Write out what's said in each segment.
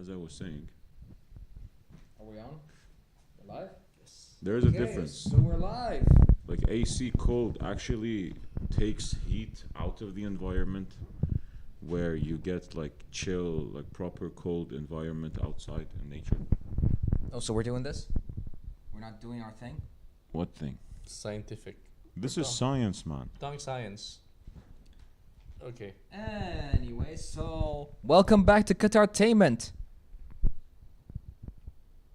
as I was saying, Are we on? We're live? yes. There is a difference. So we're live. Like AC cold actually takes heat out of the environment, where you get like chill, like proper cold environment outside in nature. Oh, so we're doing this? We're not doing our thing? What thing? Scientific. This is science, man. Talking science. Okay. Anyway, so welcome back to Qatartainment.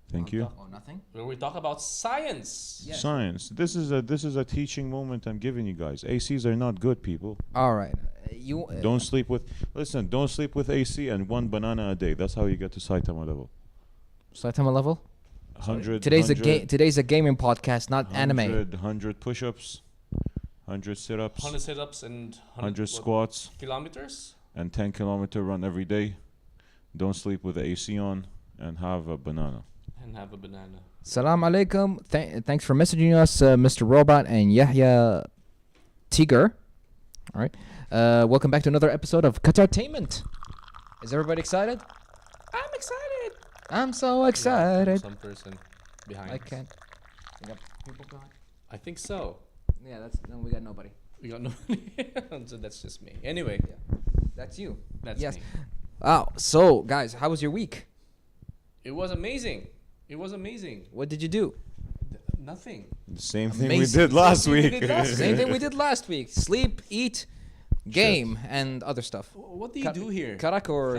Thank you. Oh, nothing? Where we talk about science. Yes. Science. This is a teaching moment I'm giving you guys. ACs are not good, people. All right. Don't sleep with. Listen, don't sleep with AC and one banana a day. That's how you get to Saitama level. Saitama level? 100. Today's a gaming podcast, not anime. 100 push-ups, 100 sit-ups, 100 sit-ups and 100 squats, kilometers. and 10-kilometer run every day. Don't sleep with the AC on, and have a banana. And have a banana. Salam alaikum. Thanks for messaging us, Mr. Robot and Yahya Tiger. All right. Welcome back to another episode of Qatartainment. Is everybody excited? I'm excited. I'm so excited. Some person behind. I can't. We got people behind? I think so. Yeah, we got nobody. We got nobody. So that's just me. Anyway, That's you. that's Yes. me. Wow. So, guys, how was your week? It was amazing. It was amazing. What did you do? Nothing. The same thing we Amazing. did last Same thing we week. did last Same thing we did last week. Sleep, eat, game, and other stuff. What do you do here? Karak or...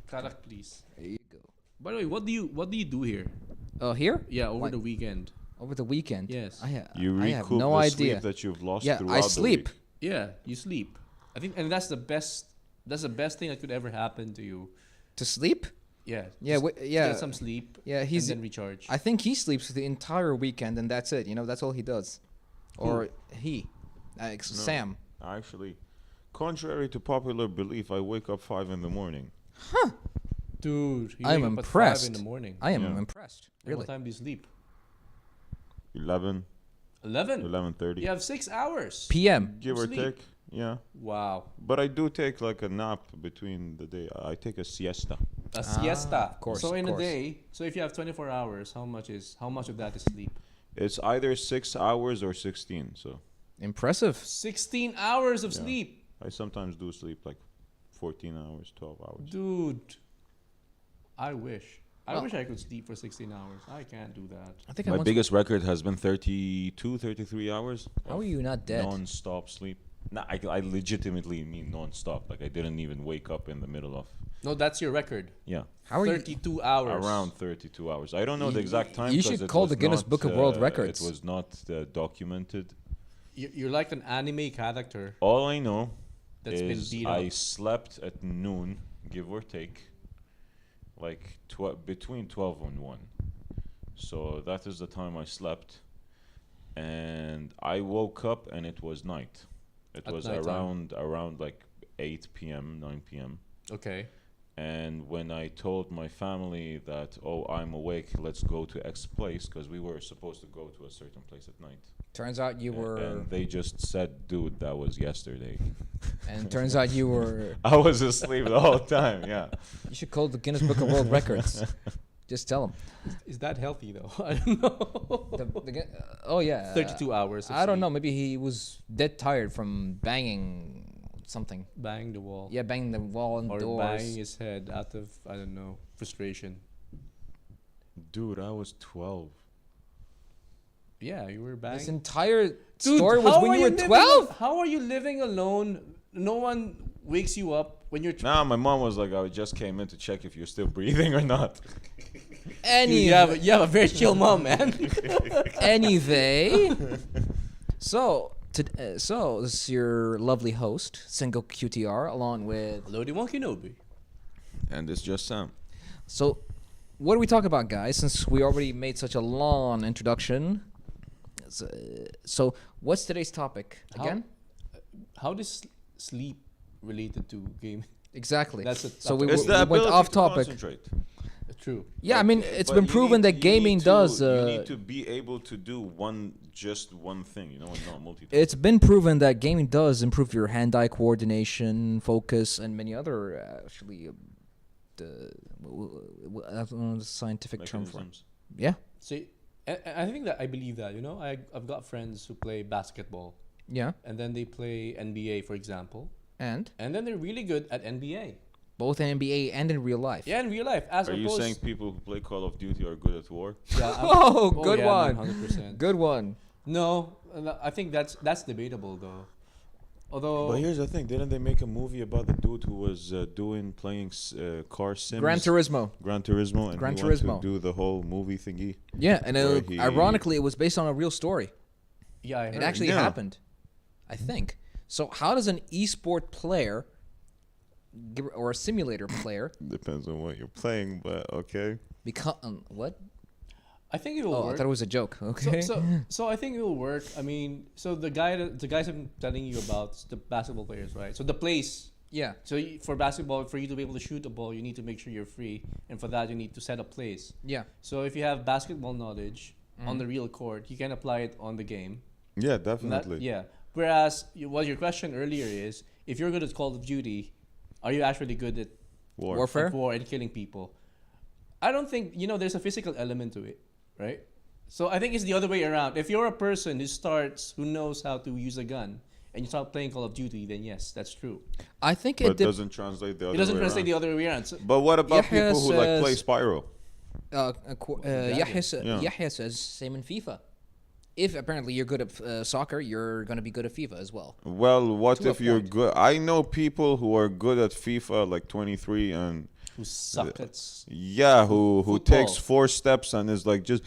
Karak, please. There you go. By the way, what do you do here? Here? Yeah, over Like- the weekend. Over the weekend? Yes. I You have recoup no the idea. sleep that you've lost Yeah, throughout I the sleep. week. Yeah, you sleep. I think, and that's the best. That's the best thing that could ever happen to you. To sleep? Yeah. Yeah, just yeah. Get some sleep. Yeah, he's... and then recharge. I think he sleeps the entire weekend, and that's it. You know, that's all he does. Or he. Sam. Actually, contrary to popular belief, I wake up 5 in the morning. Dude, you I'm wake up at impressed. 5 in the morning. I am Yeah. impressed. And Really. What time do you sleep? 11, 11. 11:30. You have 6 hours. PM. Give or sleep. take. Yeah. Wow. But I do take like a nap between the day. I take a siesta. A siesta. Of course, So of in course. a day, so if you have 24 hours, how much of that is sleep? It's either 6 hours or 16. So Impressive. 16 hours of Yeah. sleep. I sometimes do sleep like 14 hours, 12 hours. Dude. I wish. I Well- wish I could sleep for 16 hours. I can't do that. I think My I once... biggest record has been 32, 33 hours. How are you not dead? Non-stop sleep. Nah, I legitimately mean non-stop. Like I didn't even wake up in the middle of. No, that's your record. Yeah. How are you... 32 hours. Around 32 hours. I don't know the You- exact time. you 'cause should it call was the Guinness not, Book of World Records. It was not documented. You're like an anime character All I know that's been is beat I up. slept at noon, give or take, like between 12 and 1. So that is the time I slept. And I woke up and it was night. It At was nighttime. around like 8 p.m., 9 p.m. Okay. And when I told my family that, oh, I'm awake, let's go to X place, because we were supposed to go to a certain place at night. Turns out you were... And they just said, dude, that was yesterday. And turns out you were... I was asleep the whole time, yeah. You should call the Guinness Book of World Records. Just tell him. Is that healthy though? I don't know. Oh, yeah. 32 hours. Of I don't sleep. know. Maybe he was dead tired from banging something. Bang the wall. Yeah, banging the wall and Or doors. banging his head out of, I don't know, frustration. Dude, I was 12. Yeah, you were banging. This entire Dude, story was how when are you were living- 12? How are you living alone? No one wakes you up when you're... Nah, my mom was like, I just came in to check if you're still breathing or not. Dude, you have a very chill mom, man. Anyway. So this is your lovely host, Single QTR, along with... Lodi Won Kenobi. And it's just Sam. So, what do we talk about, guys? Since we already made such a long introduction. So what's today's topic again? How does sleep related to gaming? Exactly. That's a So we, topic. It's we the went ability off to topic. concentrate. True. Yeah, I mean, it's But been you proven need- that you gaming need to- does. You need to be able to do just one thing, and not multitasking. It's been proven that gaming does improve your hand-eye coordination, focus, and many other actually I don't know the scientific term for it. Mechanisms. Yeah. See, I think that I believe that, I've got friends who play basketball Yeah. and then they play NBA, for example, And and then they're really good at NBA. both in NBA and in real life. Yeah, in real life. As Are you opposed, saying people who play Call of Duty are good at war? Yeah, Oh, good yeah, one. 100%. Good one. No, I think that's debatable though. Although But here's the thing: didn't they make a movie about the dude who was playing car sims? Gran Turismo. Gran Turismo, and Gran he wanted Turismo. to do the whole movie thingy. Yeah, and Where he- ironically, it was based on a real story. yeah, I heard. It actually Yeah. happened, I think. So how does an esport player or a simulator player Depends on what you're playing, but okay. become what? I think it will Oh, I work. thought it was a joke. Okay. So I think it will work. I mean, so the guys I'm telling you about, is the basketball players, right? So the place. yeah. So for basketball, for you to be able to shoot a ball, you need to make sure you're free, and for that you need to set up plays. Yeah. So if you have basketball knowledge on the real court, you can apply it on the game. Yeah, And definitely. yeah. Whereas what your question earlier is, if you're good at Call of Duty, are you actually good at Warfare. war and killing people? I don't think there's a physical element to it, right? So I think it's the other way around. If you're a person who knows how to use a gun, and you start playing Call of Duty, then yes, that's true. I think But it did. doesn't translate the other It doesn't way translate around. the other way around. So, But what about Yahya people who like play says- Spyro? Yahya Yeah. says same in FIFA. If apparently you're good at soccer, you're gonna be good at FIFA as well. Well, what To a if you're point. good? I know people who are good at FIFA, like 23, and who suck at yeah, who Football. takes 4 steps and is like just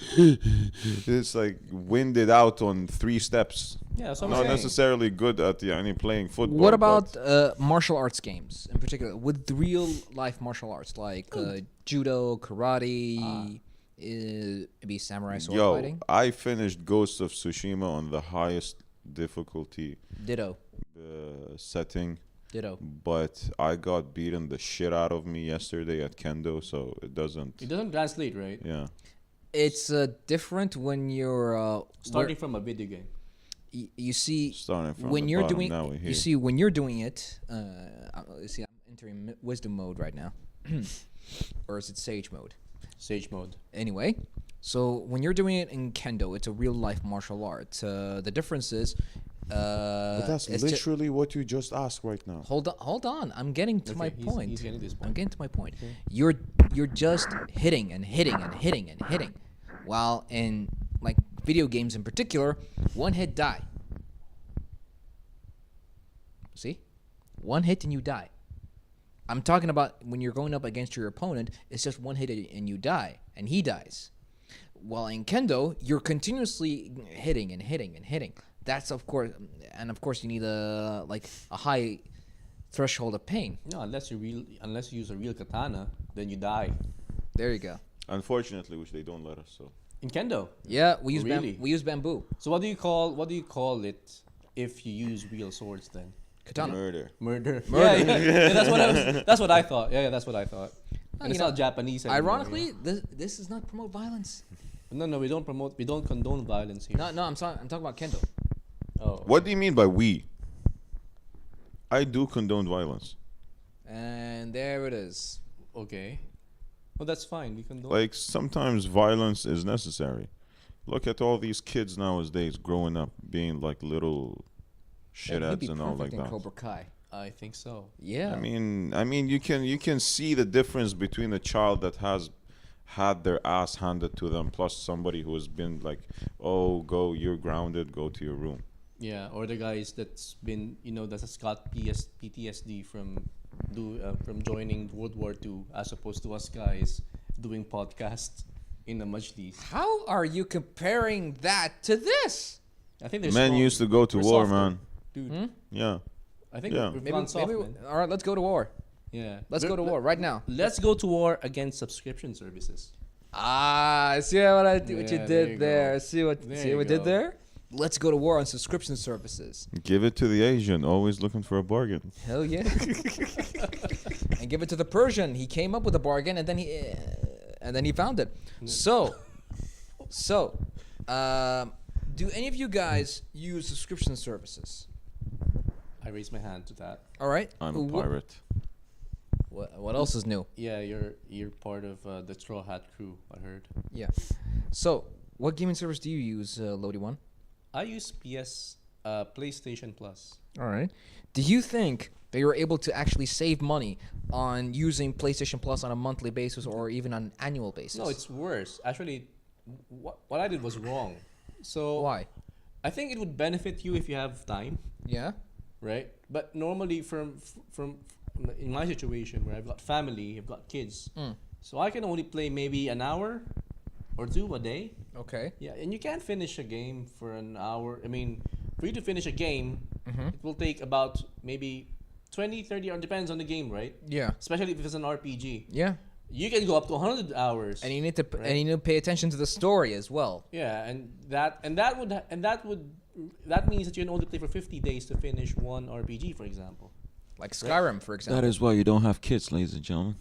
it's like winded out on 3 steps. yeah, so I'm Not saying. necessarily good at playing football. What but- about martial arts games in particular, with real life martial arts like judo, karate, maybe samurai sword Yo, fighting? I finished Ghost of Tsushima on the highest difficulty Ditto. setting, Ditto. but I got beaten the shit out of me yesterday at Kendo, so it doesn't. It doesn't translate, right? Yeah. It's different when you're Starting from a video game. you see Starting from when the you're bottom, doing now we're here. you see when you're doing it you see I'm entering wisdom mode right now or is it sage mode Sage mode. anyway. So when you're doing it in Kendo, it's a real life martial art. The difference is But that's it's ju- literally what you just asked right now. hold on, I'm getting to my Okay, point. He's getting to this I'm point. getting to my point. You're just hitting and hitting and hitting and hitting, while in like video games in particular, one hit die. See, one hit and you die. I'm talking about when you're going up against your opponent, it's just one hit and you die, and he dies. While in Kendo, you're continuously hitting and hitting and hitting. That's of course you need a high threshold of pain. No, unless you use a real katana, then you die. There you go. Unfortunately, which they don't let us. So In Kendo. Yeah, we use Really? we use bamboo. So what do you call it if you use real swords then? Katana. murder. Murder. Yeah, that's what I thought. Yeah, that's what I thought. And it's you know, not Japanese anymore, Ironically, this does not promote violence. No, we don't condone violence here. No, I'm talking about Kendo. Oh. What do you mean by we? I do condone violence. And there it is. Okay. Well, that's fine. We condone. Like sometimes violence is necessary. Look at all these kids nowadays growing up being like little You'd shitheads be and all like perfect in that. Cobra Kai. I think so. Yeah. I mean, you can see the difference between a child that has had their ass handed to them plus somebody who has been like, oh, you're grounded, go to your room. Yeah, or the guys that's been, that's got PTSD from joining World War II, as opposed to us guys doing podcasts in the majlis. How are you comparing that to this? I think there's Men used to go to war, man. dude. Yeah. I think Yeah. we've Maybe, gone soft, maybe man. all right, let's go to war. Yeah, Let's go to war right now. Let's go to war against subscription services. Ah, see what you Yeah, there did you there. go. See what There see you what I did go. there? Let's go to war on subscription services. Give it to the Asian, always looking for a bargain. Hell yeah. And give it to the Persian. He came up with a bargain and then he found it. So do any of you guys use subscription services? I raise my hand to that. All right. I'm a pirate. What else is new? Yeah, you're part of the Straw Hat crew. I heard. Yeah. So, what gaming service do you use, Lodi One? I use PlayStation Plus. All right. Do you think that you're able to actually save money on using PlayStation Plus on a monthly basis or even on an annual basis? No, it's worse. Actually, what I did was wrong. So Why? I think it would benefit you if you have time, Yeah. right? But normally, from in my situation where I've got family, I've got kids, so I can only play maybe an hour or two a day. Okay. Yeah, and you can't finish a game for an hour. I mean, for you to finish a game, it will take about maybe 20, 30 hours. Depends on the game, right? Yeah. Especially if it's an RPG. Yeah. You can go up to 100 hours. And you need to Right. and you need to pay attention to the story as well. Yeah, that means that you can only play for 50 days to finish one RPG, for example. Like Skyrim, for example. That is why you don't have kids, ladies and gentlemen.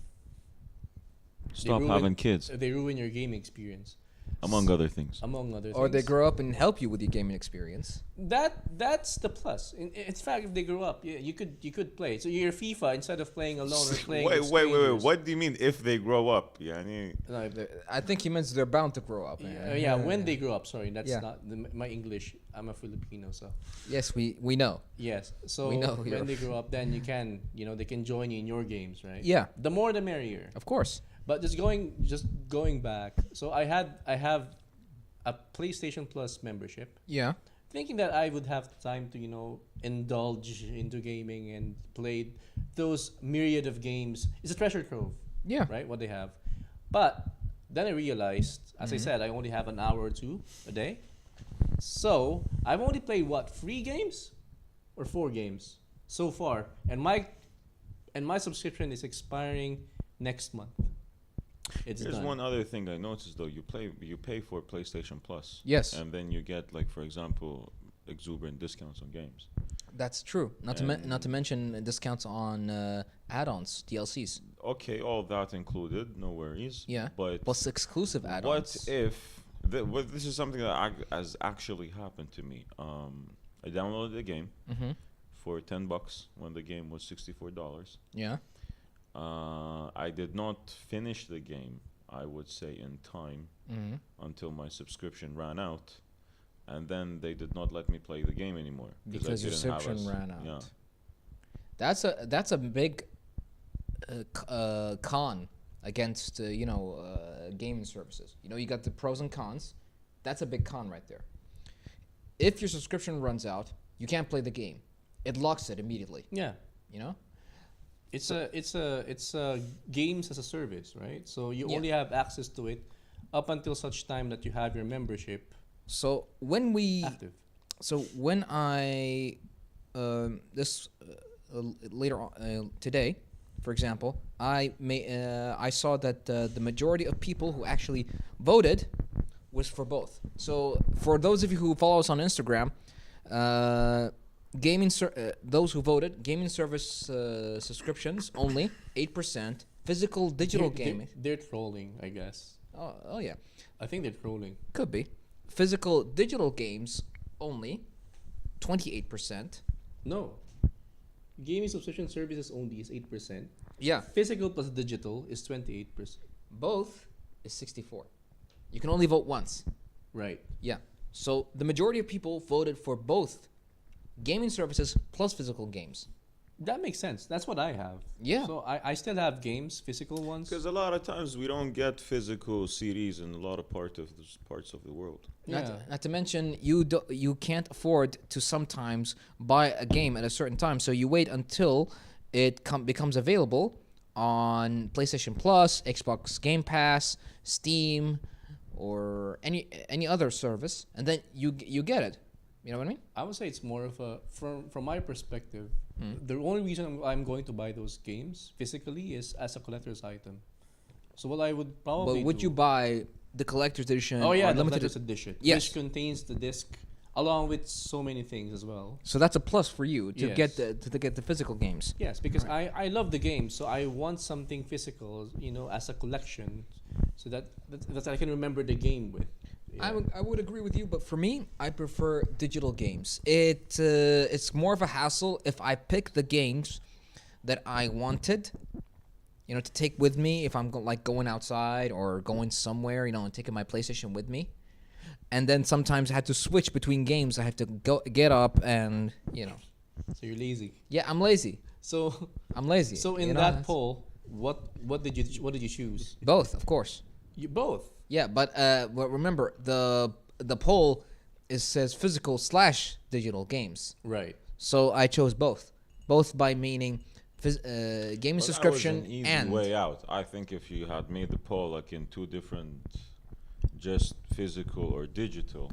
Stop ruin- having kids, They ruin your gaming experience, among other things. among other things. Or they grow up and help you with your gaming experience. That's the plus. In fact, if they grow up, yeah, you could play. So you're FIFA instead of playing alone or playing. with strangers. What do you mean if they grow up? Yeah, No, if they- I think he means they're bound to grow up. yeah, when they grow up. Sorry, that's Yeah. not my English. I'm a Filipino, so Yes, we know. yes. So We know you're- when they grow up, then they can join you in your games, right? Yeah, The more, the merrier. of course. But just going back. So I have a PlayStation Plus membership, Yeah. thinking that I would have time to indulge into gaming and play those myriad of games. It's a treasure trove, Yeah. right? What they have. But then I realized, as I said, I only have an hour or two a day. So I've only played 3 games or 4 games so far, and my subscription is expiring next month. It's Here's done. one other thing I noticed though. You pay for PlayStation Plus. Yes. And then you get, like, for example, exuberant discounts on games. That's true. Not to mention discounts on add-ons, DLCs. Okay, all that included, no worries. Yeah. But Plus exclusive add-ons. what if this is something that has actually happened to me? I downloaded the game Mm-hmm. for $10 when the game was $64. Yeah. I did not finish the game, I would say, in time Mm-hmm. until my subscription ran out, and then they did not let me play the game anymore Because your didn't have subscription ran out. Yeah. That's a big con against gaming services. You got the pros and cons. That's a big con right there. If your subscription runs out, you can't play the game. It locks it immediately. Yeah. You know. It's a games as a service, right? So you Yeah. only have access to it up until such time that you have your membership So when we active. So when I later on today, for example, I saw that the majority of people who actually voted was for both. So for those of you who follow us on Instagram, those who voted, gaming service subscriptions only 8%, physical digital gaming. They're trolling, I guess. Oh yeah, I think they're trolling. could be. Physical digital games only 28%. No. Gaming subscription services only is 8%. Yeah, Physical plus digital is 28%. both is 64. You can only vote once. Right. Yeah. So the majority of people voted for both gaming services plus physical games. That makes sense. That's what I have. Yeah. So I still have games, physical ones. Because a lot of times we don't get physical CDs in a lot of parts of the world. Not to mention you can't afford to sometimes buy a game at a certain time, so you wait until it becomes available on PlayStation Plus, Xbox Game Pass, Steam, or any other service, and then you get it. You know what I mean? I would say it's more of a from my perspective. The only reason I'm going to buy those games physically is as a collector's item. So what I would probably But would you buy the collector's edition? Oh yeah, or the limited collector's edition, Yes. which contains the disc along with so many things as well. So that's a plus for you to Yes. get to get the physical games. Yes, because I love the game, so I want something physical, as a collection, so that I can remember the game with. Yeah. I would agree with you, but for me, I prefer digital games. It's more of a hassle if I pick the games that I wanted to take with me if I'm like going outside or going somewhere, and taking my PlayStation with me. And then sometimes I had to switch between games. I have to get up and, So you're lazy. Yeah, I'm lazy. So I'm lazy. So in that poll, what did you choose? Both, of course. You both. Yeah, but remember the poll says physical / digital games. Right. So I chose both. Both by meaning gaming subscription that was an easy and way out. I think if you had made the poll like in two different, just physical or digital,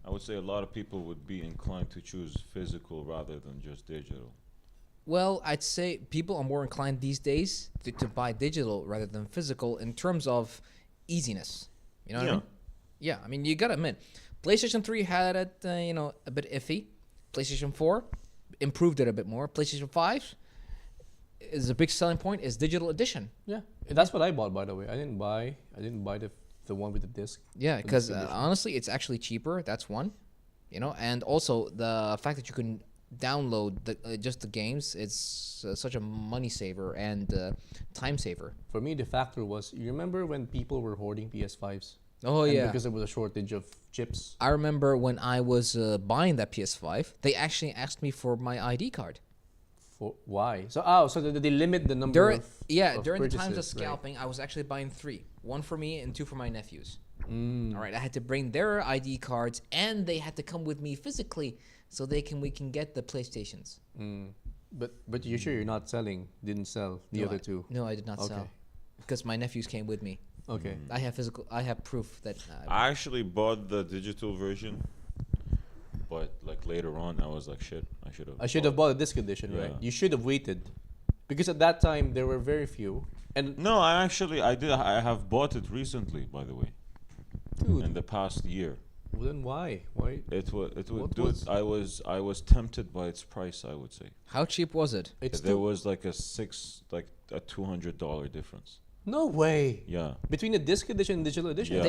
I would say a lot of people would be inclined to choose physical rather than just digital. Well, I'd say people are more inclined these days to buy digital rather than physical in terms of easiness. You know what I mean? Yeah, I mean, you gotta admit, PlayStation 3 had it, a bit iffy. PlayStation 4 improved it a bit more. PlayStation 5 is a big selling point is digital edition. Yeah, that's what I bought, by the way. I didn't buy the one with the disc. Yeah, The because disc edition. honestly, it's actually cheaper. That's one, and also the fact that you can download just the games. It's such a money saver and time saver. For me, the factor was, you remember when people were hoarding PS5s? Oh And yeah, because there was a shortage of chips. I remember when I was buying that PS5, they actually asked me for my ID card. For why? So they limit the number During of during the times of purchases, right? scalping, I was actually buying 3, 1 for me and 2 for my nephews. Mm. All right, I had to bring their ID cards, and they had to come with me physically, so we can get the PlayStations. Mm. But you're sure you're not selling? Didn't sell the No, other two? No, I did not sell, Okay. because my nephews came with me. Okay. I have proof that. I actually bought the digital version, but like later on, I was like, shit, I should have bought a disc edition, right? Yeah. You should have waited, because at that time there were very few. And No, I have bought it recently, by the way, dude, in the past year. well, then why? Why? It was, What dude. was- I was tempted by its price. I would say How cheap was it? It's there still, was like a $200 difference. no way Yeah. between the disc edition and digital edition. Yeah.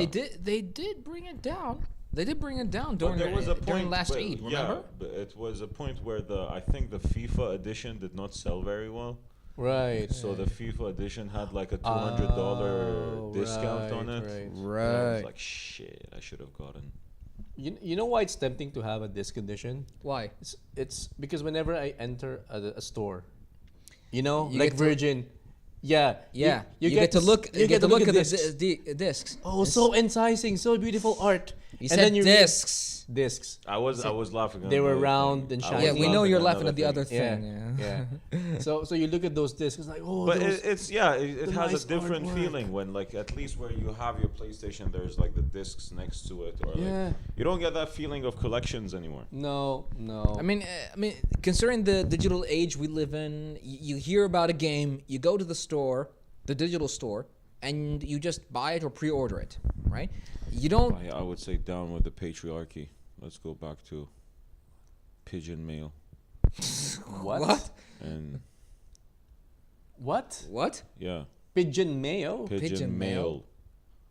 They did bring it down. They did bring it down But during there was a during point last where- Eid. Yeah, Remember? but it was a point where I think the FIFA edition did not sell very well. Right. So the FIFA edition had like a $200 Oh, discount on right, it. right. And I Right. was like, shit, I should have gotten. You know why it's tempting to have a disc edition? Why? It's because whenever I enter a store, You like get to- Virgin, yeah, Yeah, you get to look. You get to look at discs. the discs. Oh, It's- so enticing, so beautiful art. You And said then you discs. Discs. I was laughing. They at were another round thing. and I shiny. was Yeah, we know you're laughing another at the other Yeah, thing. yeah. So you look at those discs, it's like, oh, But those, it the has nice a different artwork. feeling when like at least where you have your PlayStation, there's like the discs next to it, or Yeah. like you don't get that feeling of collections anymore. no. I mean, considering the digital age we live in, you hear about a game, you go to the store, the digital store, and you just buy it or pre-order it, right? You don't. I would say down with the patriarchy. Let's go back to pigeon mail What? and What? What? yeah, Pigeon mayo? pigeon mail? mail.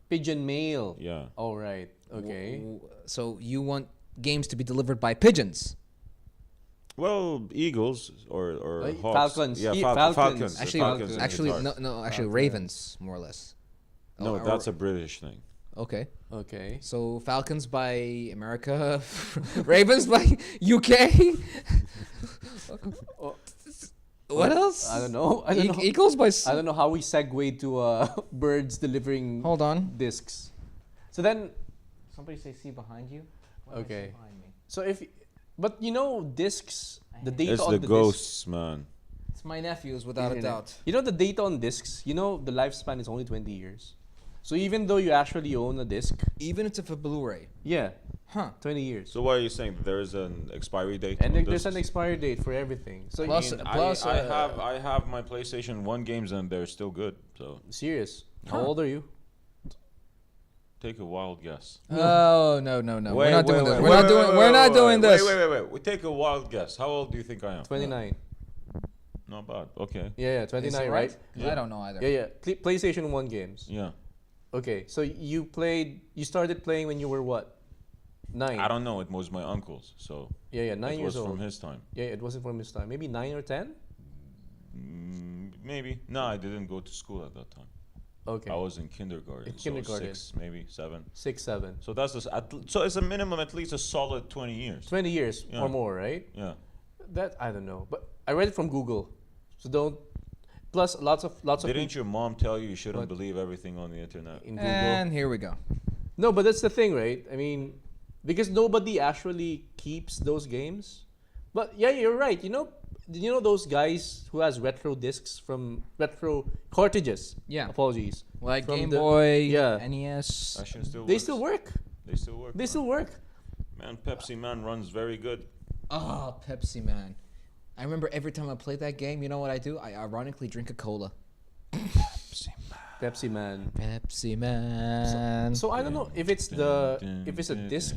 Pigeon mail. Yeah. Oh, right. Okay. So you want games to be delivered by pigeons? Well, eagles or Like hawks. falcons. Yeah, Falcons. falcons. Actually, falcons in actually, guitars. no. Actually, Okay. ravens, more or less. No, Or- that's a British thing. Okay. Okay. So falcons by America, ravens by UK. Oh, What else? I don't know. I don't know. Eagles by. I don't know how we segue to birds delivering Hold on. discs. So then, Somebody say "see behind you." Okay. so if, but discs, the data It's on the the ghosts, man. It's my nephews, without a Isn't it? doubt. You know the data on discs. The lifespan is only 20 years. So even though you actually own a disc, Even if it's a Blu-ray. yeah, Huh. 20 years. So what are you saying? There is an expiry date. And on there's an discs? expiry date for everything. So Plus- you mean, plus, I have my PlayStation 1 games and they're still good. So serious. How Huh. old are you? take a wild guess. Oh no. We're not doing this. wait, We're not wait, doing. wait, We're not wait, doing wait, this. Wait. We take a wild guess. How old do you think I am? 29. Not bad. Okay. Yeah, Is 29, it right? 'Cause Yeah. I don't know either. Yeah. PlayStation 1 games. Yeah. Okay, so you started playing when you were what? 9. I don't know. It was my uncle's, so Yeah, 9 it years was old. from his time. Yeah, it wasn't from his time. Maybe 9 or 10? maybe. No, I didn't go to school at that time. Okay. I was in kindergarten. In kindergarten. 6, maybe 7. 6, 7. So that's so it's a minimum at least a solid 20 years. 20 years Yeah. or more, right? Yeah. That I don't know, but I read it from Google, so don't. Plus, lots of Didn't your mom tell you shouldn't What? believe everything on the internet? in Google. And here we go. No, but that's the thing, right? I mean, because nobody actually keeps those games. But yeah, you're right. You know those guys who has retro discs from retro cartridges. Yeah. Apologies. Like From Game the- Boy, yeah. NES. That shit still They works. still work. They still work. They man. still work. Man, Pepsi Man runs very good. Oh, Pepsi Man. I remember every time I played that game, you know what I do? I ironically drink a cola. Pepsi Man. Pepsi Man. So I don't know if it's a disc.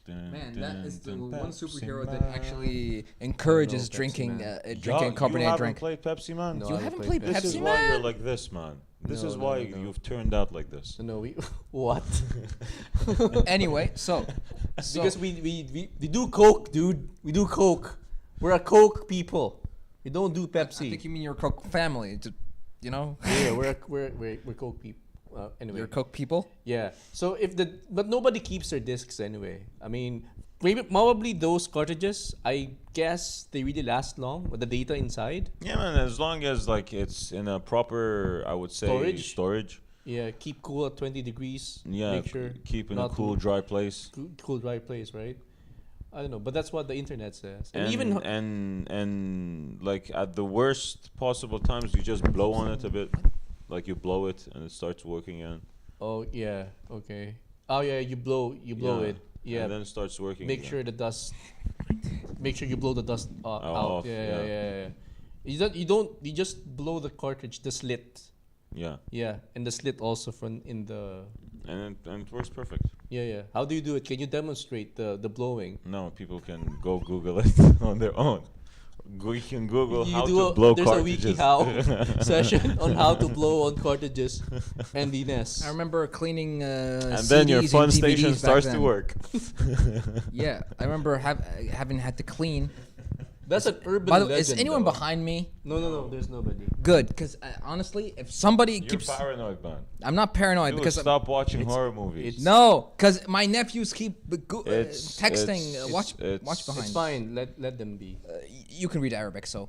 Man, that is the one superhero that actually encourages Pepsi drinking Man. drinking carbonated you drink. haven't played Pepsi Man? No, You I haven't played played This is Pepsi why Man? you're like this, man. This No, is no, why no. you've turned out like this. No, we what? Anyway, so Because we do Coke, dude. We do Coke. We're a Coke people. We don't do I Pepsi. think you mean your Coke family, you know? Yeah, we're Coke people. Anyway. Your Coke people? Yeah. So but nobody keeps their discs anyway. I mean, probably those cartridges. I guess they really last long with the data inside. Yeah, man. As long as like it's in a proper, I would say, storage. Yeah. Keep cool at 20 degrees. Yeah, Make sure keep in a not cool, to- dry place. cool dry place, right? I don't know, but that's what the internet says. And even and like at the worst possible times, you just blow on it a bit, like you blow it and it starts working again. oh yeah, okay. Oh yeah, you blow it. Yeah. And then it starts working. Make again. sure the dust. Make sure you blow the dust out. off, Yeah. You just blow the cartridge, the slit. Yeah, Yeah, and the slit also from in the. and it works perfect. Yeah. How do you do it? Can you demonstrate the blowing? No, people can go Google it on their own. You can Google You how do to blow there's cartridges. a WikiHow session on how to blow on cartridges and the NES. I remember cleaning and CDs then your and fun DVDs station back starts to then. work. Yeah, I remember having had to clean. That's an urban By the way, legend. is anyone though. behind me? No. There's nobody. Good, because honestly, if somebody You're keeps, paranoid, man. I'm not paranoid Dude, because stop watching it's- horror movies. it's- no, because my nephews keep It's- texting. it's- Watch it's- behind. It's fine. Let them be. You can read Arabic, so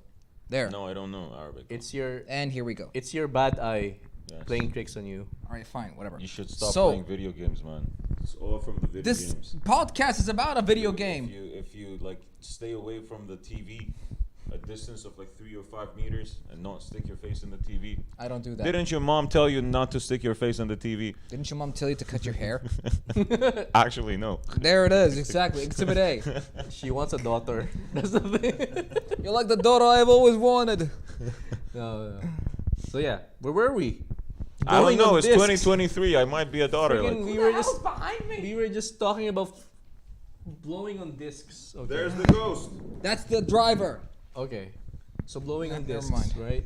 there. No, I don't know Arabic. It's your And here we go. bad eye Yes. playing tricks on you. All right, fine, whatever. You should stop So- playing video games, man. It's all from the video This games. podcast is about a video game. If you like stay away from the TV, a distance of like 3 or 5 meters, and not stick your face in the TV. I don't do that. Didn't your mom tell you not to stick your face in the TV? Didn't your mom tell you to cut your hair? Actually, no. There it is, exactly. Exhibit A. She wants a daughter. That's the thing. You're like the daughter I've always wanted. No. So yeah, where were we? I don't Going know. on It's discs. 2023. I might be a daughter. Friggin' Like, we were just we were just talking about blowing on discs. Okay. there's the ghost. That's the driver. Okay. So blowing on Never discs, mind. right?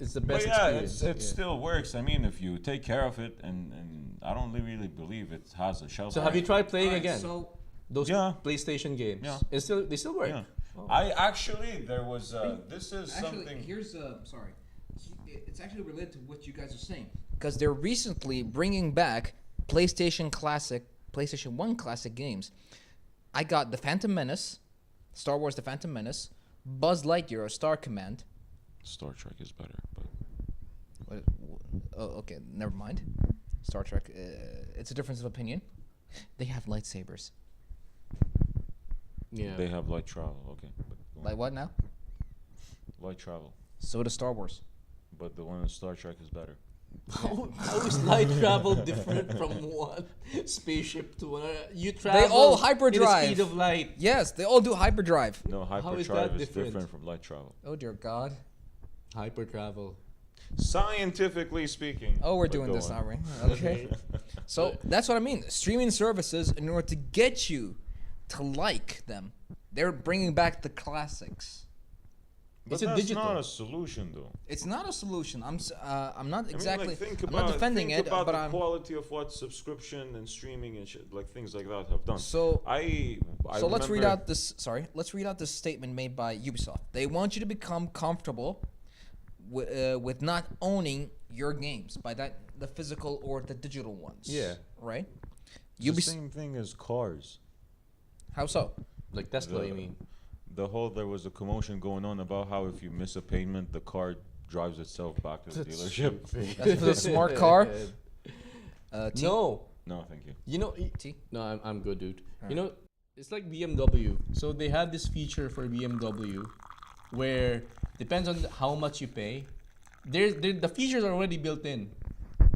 It's the But best yeah, experience. it still works. I mean, if you take care of it, and I don't really believe it has a shelf So have you life. tried playing Alright, again? So Those Yeah. PlayStation games. Yeah. They still work. Yeah. Oh. I actually there was this is actually, something. here's sorry. It's actually related to what you guys are saying. Because they're recently bringing back PlayStation 1 classic games. I got The Phantom Menace, Star Wars The Phantom Menace, Buzz Lightyear, Star Command. Star Trek is better, but What, oh, okay, never mind. Star Trek, it's a difference of opinion. They have lightsabers. Yeah. they have light travel. Okay, but go on. Like what now? Light travel, So does Star Wars. but the one in Star Trek is better. How is light travel different from one spaceship to another? You travel. all in the hyperdrive. speed of light. Yes, they all do hyperdrive. No, is hyperdrive that is different? different from light travel. Oh dear God. Hyper travel. Scientifically speaking. Oh, we're but doing go this, on. aren't we? Okay. So that's what I mean. Streaming services, in order to get you to like them, they're bringing back the classics. But It's a that's digital. not a solution, though. It's not a solution. I'm not I exactly. mean, like, think I'm about, not defending think it, about but the I'm. quality of what subscription and streaming and shit, like things like that have done. So I so let's read remember- out this. Sorry, let's read out this statement made by Ubisoft. They want you to become comfortable with not owning your games, by that the physical or the digital ones. Yeah. Right. It's the same thing as cars. How so? Like Tesla, The- you mean? There was a commotion going on about how if you miss a payment, the car drives itself back to the dealership. That's for the smart car. T? No. No, thank you. You know, T? no, I'm good, dude. Alright. You know, it's like BMW. So they have this feature for BMW where depends on how much you pay. The features are already built in,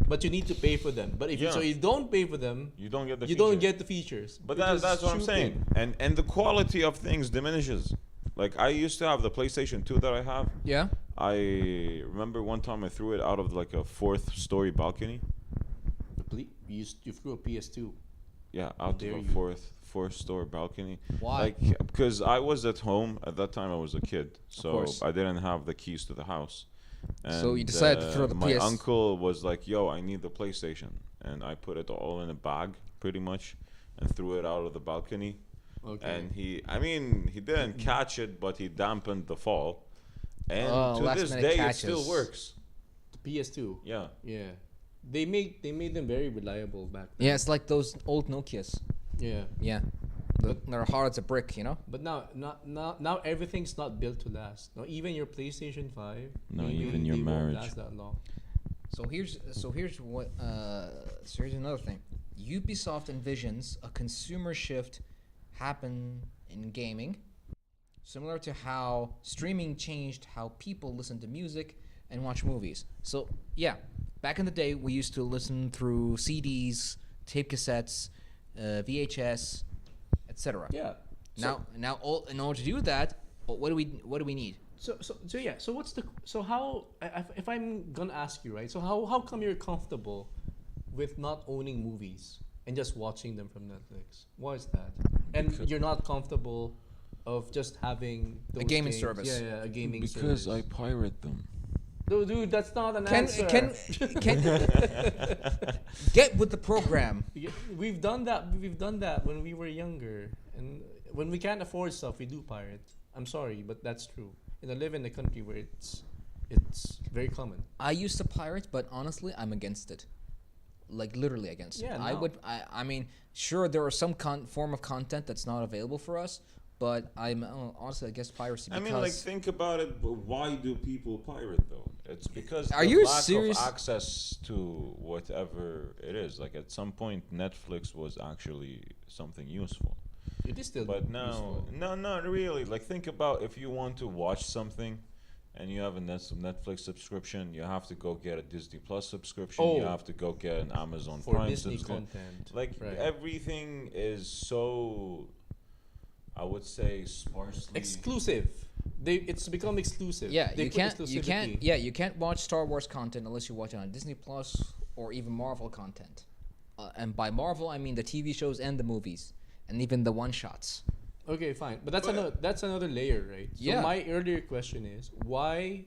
but you need to pay for them. But if Yeah. you don't pay for them, You don't get the. you don't feature. get the features. But which is that's what I'm saying. stupid. And the quality of things diminishes. Like I used to have the PlayStation 2 that I have. Yeah. I remember one time I threw it out of like a 4th-story balcony. You threw a PS2. Yeah, out dare of a you. fourth-story balcony. Why? Like because I was at home at that time. I was a kid, so course. I didn't have the keys to the house. So you decided to throw the my PS. uncle was like, "Yo, I need the PlayStation," and I put it all in a bag, pretty much, and threw it out of the balcony. Okay. And he didn't catch it, but he dampened the fall. And Oh, to last this minute day, it catches. still works. the PS2. Yeah. Yeah. They made them very reliable back then. Yeah, it's like those old Nokias. Yeah. Yeah. They're hard as a brick, you know. But now everything's not built to last. Now even your PlayStation 5. No, maybe even your they won't marriage. last that long. So here's another thing. Ubisoft envisions a consumer shift happen in gaming, similar to how streaming changed how people listen to music and watch movies. So yeah, back in the day we used to listen through CDs, tape cassettes, VHS, etc. Yeah. Now all in order to do that, what do we need? So what's the how if I'm gonna ask you, right? So how come you're comfortable with not owning movies and just watching them from Netflix? Why is that? And you're not comfortable of just having those gaming games. service. Yeah, a gaming Because service. I pirate them. Dude, that's not an Can answer. can get with the program. Yeah, we've done that when we were younger, and when we can't afford stuff, we do pirate. I'm sorry, but that's true. And I live in a country where it's very common. I used to pirate, but honestly, I'm against it. Like literally against it. Yeah, I no. would. I mean, sure, there are some form of content that's not available for us, but I'm honestly against piracy. I Because mean, like, think about it. But why do people pirate though? It's because Are the you lack serious? of access to whatever it is. Like at some point, Netflix was actually something useful. It is still But now, useful. no, not really. Like, think about if you want to watch something, and you have a Netflix subscription, you have to go get a Disney Plus subscription. You Oh. have to go get an Amazon For Prime Disney subscription. content. Like Right. everything is so, I would say, sparsely. Exclusive. It's become exclusive. yeah, They you put can't. exclusivity. You can't watch Star Wars content unless you watch it on Disney Plus or even Marvel content. And by Marvel, I mean the TV shows and the movies, and even the one shots. Okay, fine. But But- that's another layer, right? So Yeah. my earlier question is, why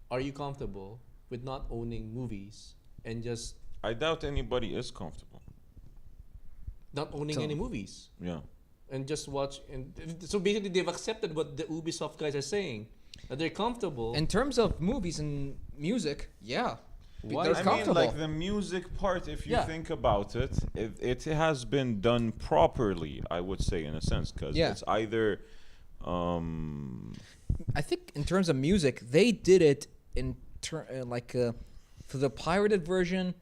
are you comfortable with not owning movies and just I doubt anybody is comfortable. not owning So- any movies Yeah. and just watch? And so basically, they've accepted what the Ubisoft guys are saying, that they're comfortable. In terms of movies and music, yeah, Why- they're I mean, comfortable. like the music part, if you Yeah. think about it, it has been done properly, I would say, in a sense, because Yeah. it's either, I think in terms of music, they did it in for the pirated version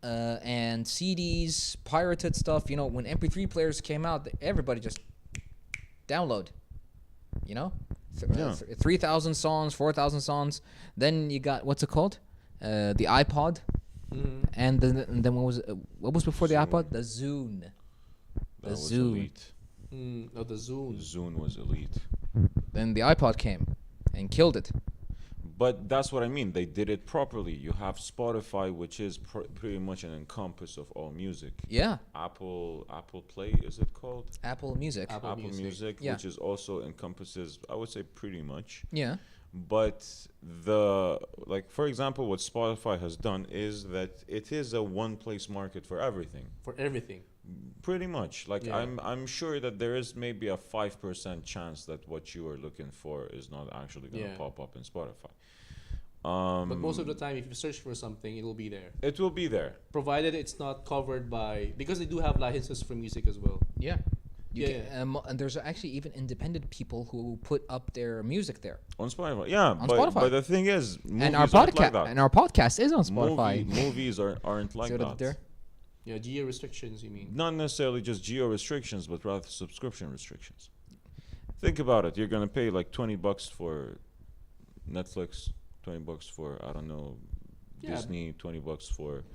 and CDs, pirated stuff. You know, when MP3 players came out, everybody just download. You know, Yeah. 3,000 songs, 4,000 songs. Then you got what's it called? The iPod, Mhm. and then what was before the Zune. iPod? The Zune. that The was Zune. elite. The Zune. Zune was elite. Then the iPod came and killed it. But that's what I mean. They did it properly. You have Spotify, which is pretty much an encompass of all music. Yeah, Apple Play, is it called? Apple Music. Apple Apple Music. Music, Yeah. which is also encompasses, I would say, pretty much. Yeah. But for example, what Spotify has done is that it is a one-place market for everything. For everything. Pretty much. Like Yeah. I'm sure that there is maybe a 5% chance that what you are looking for is not actually going to Yeah. pop up in Spotify. But most of the time, if you search for something, it'll be there. It will be there. Provided it's not covered by, because they do have licenses for music as well. Yeah. Yeah, And there's actually even independent people who put up their music there. On Spotify. Yeah, On but Spotify. the thing is, movies And our aren't like podcast that. and our podcast is on Spotify. Movies aren't like See what I that. did there? Yeah, geo restrictions, you mean? Not necessarily just geo restrictions, but rather subscription restrictions. Think about it. You're gonna pay like $20 for Netflix, $20 for I don't know, Yeah. Disney, $20 for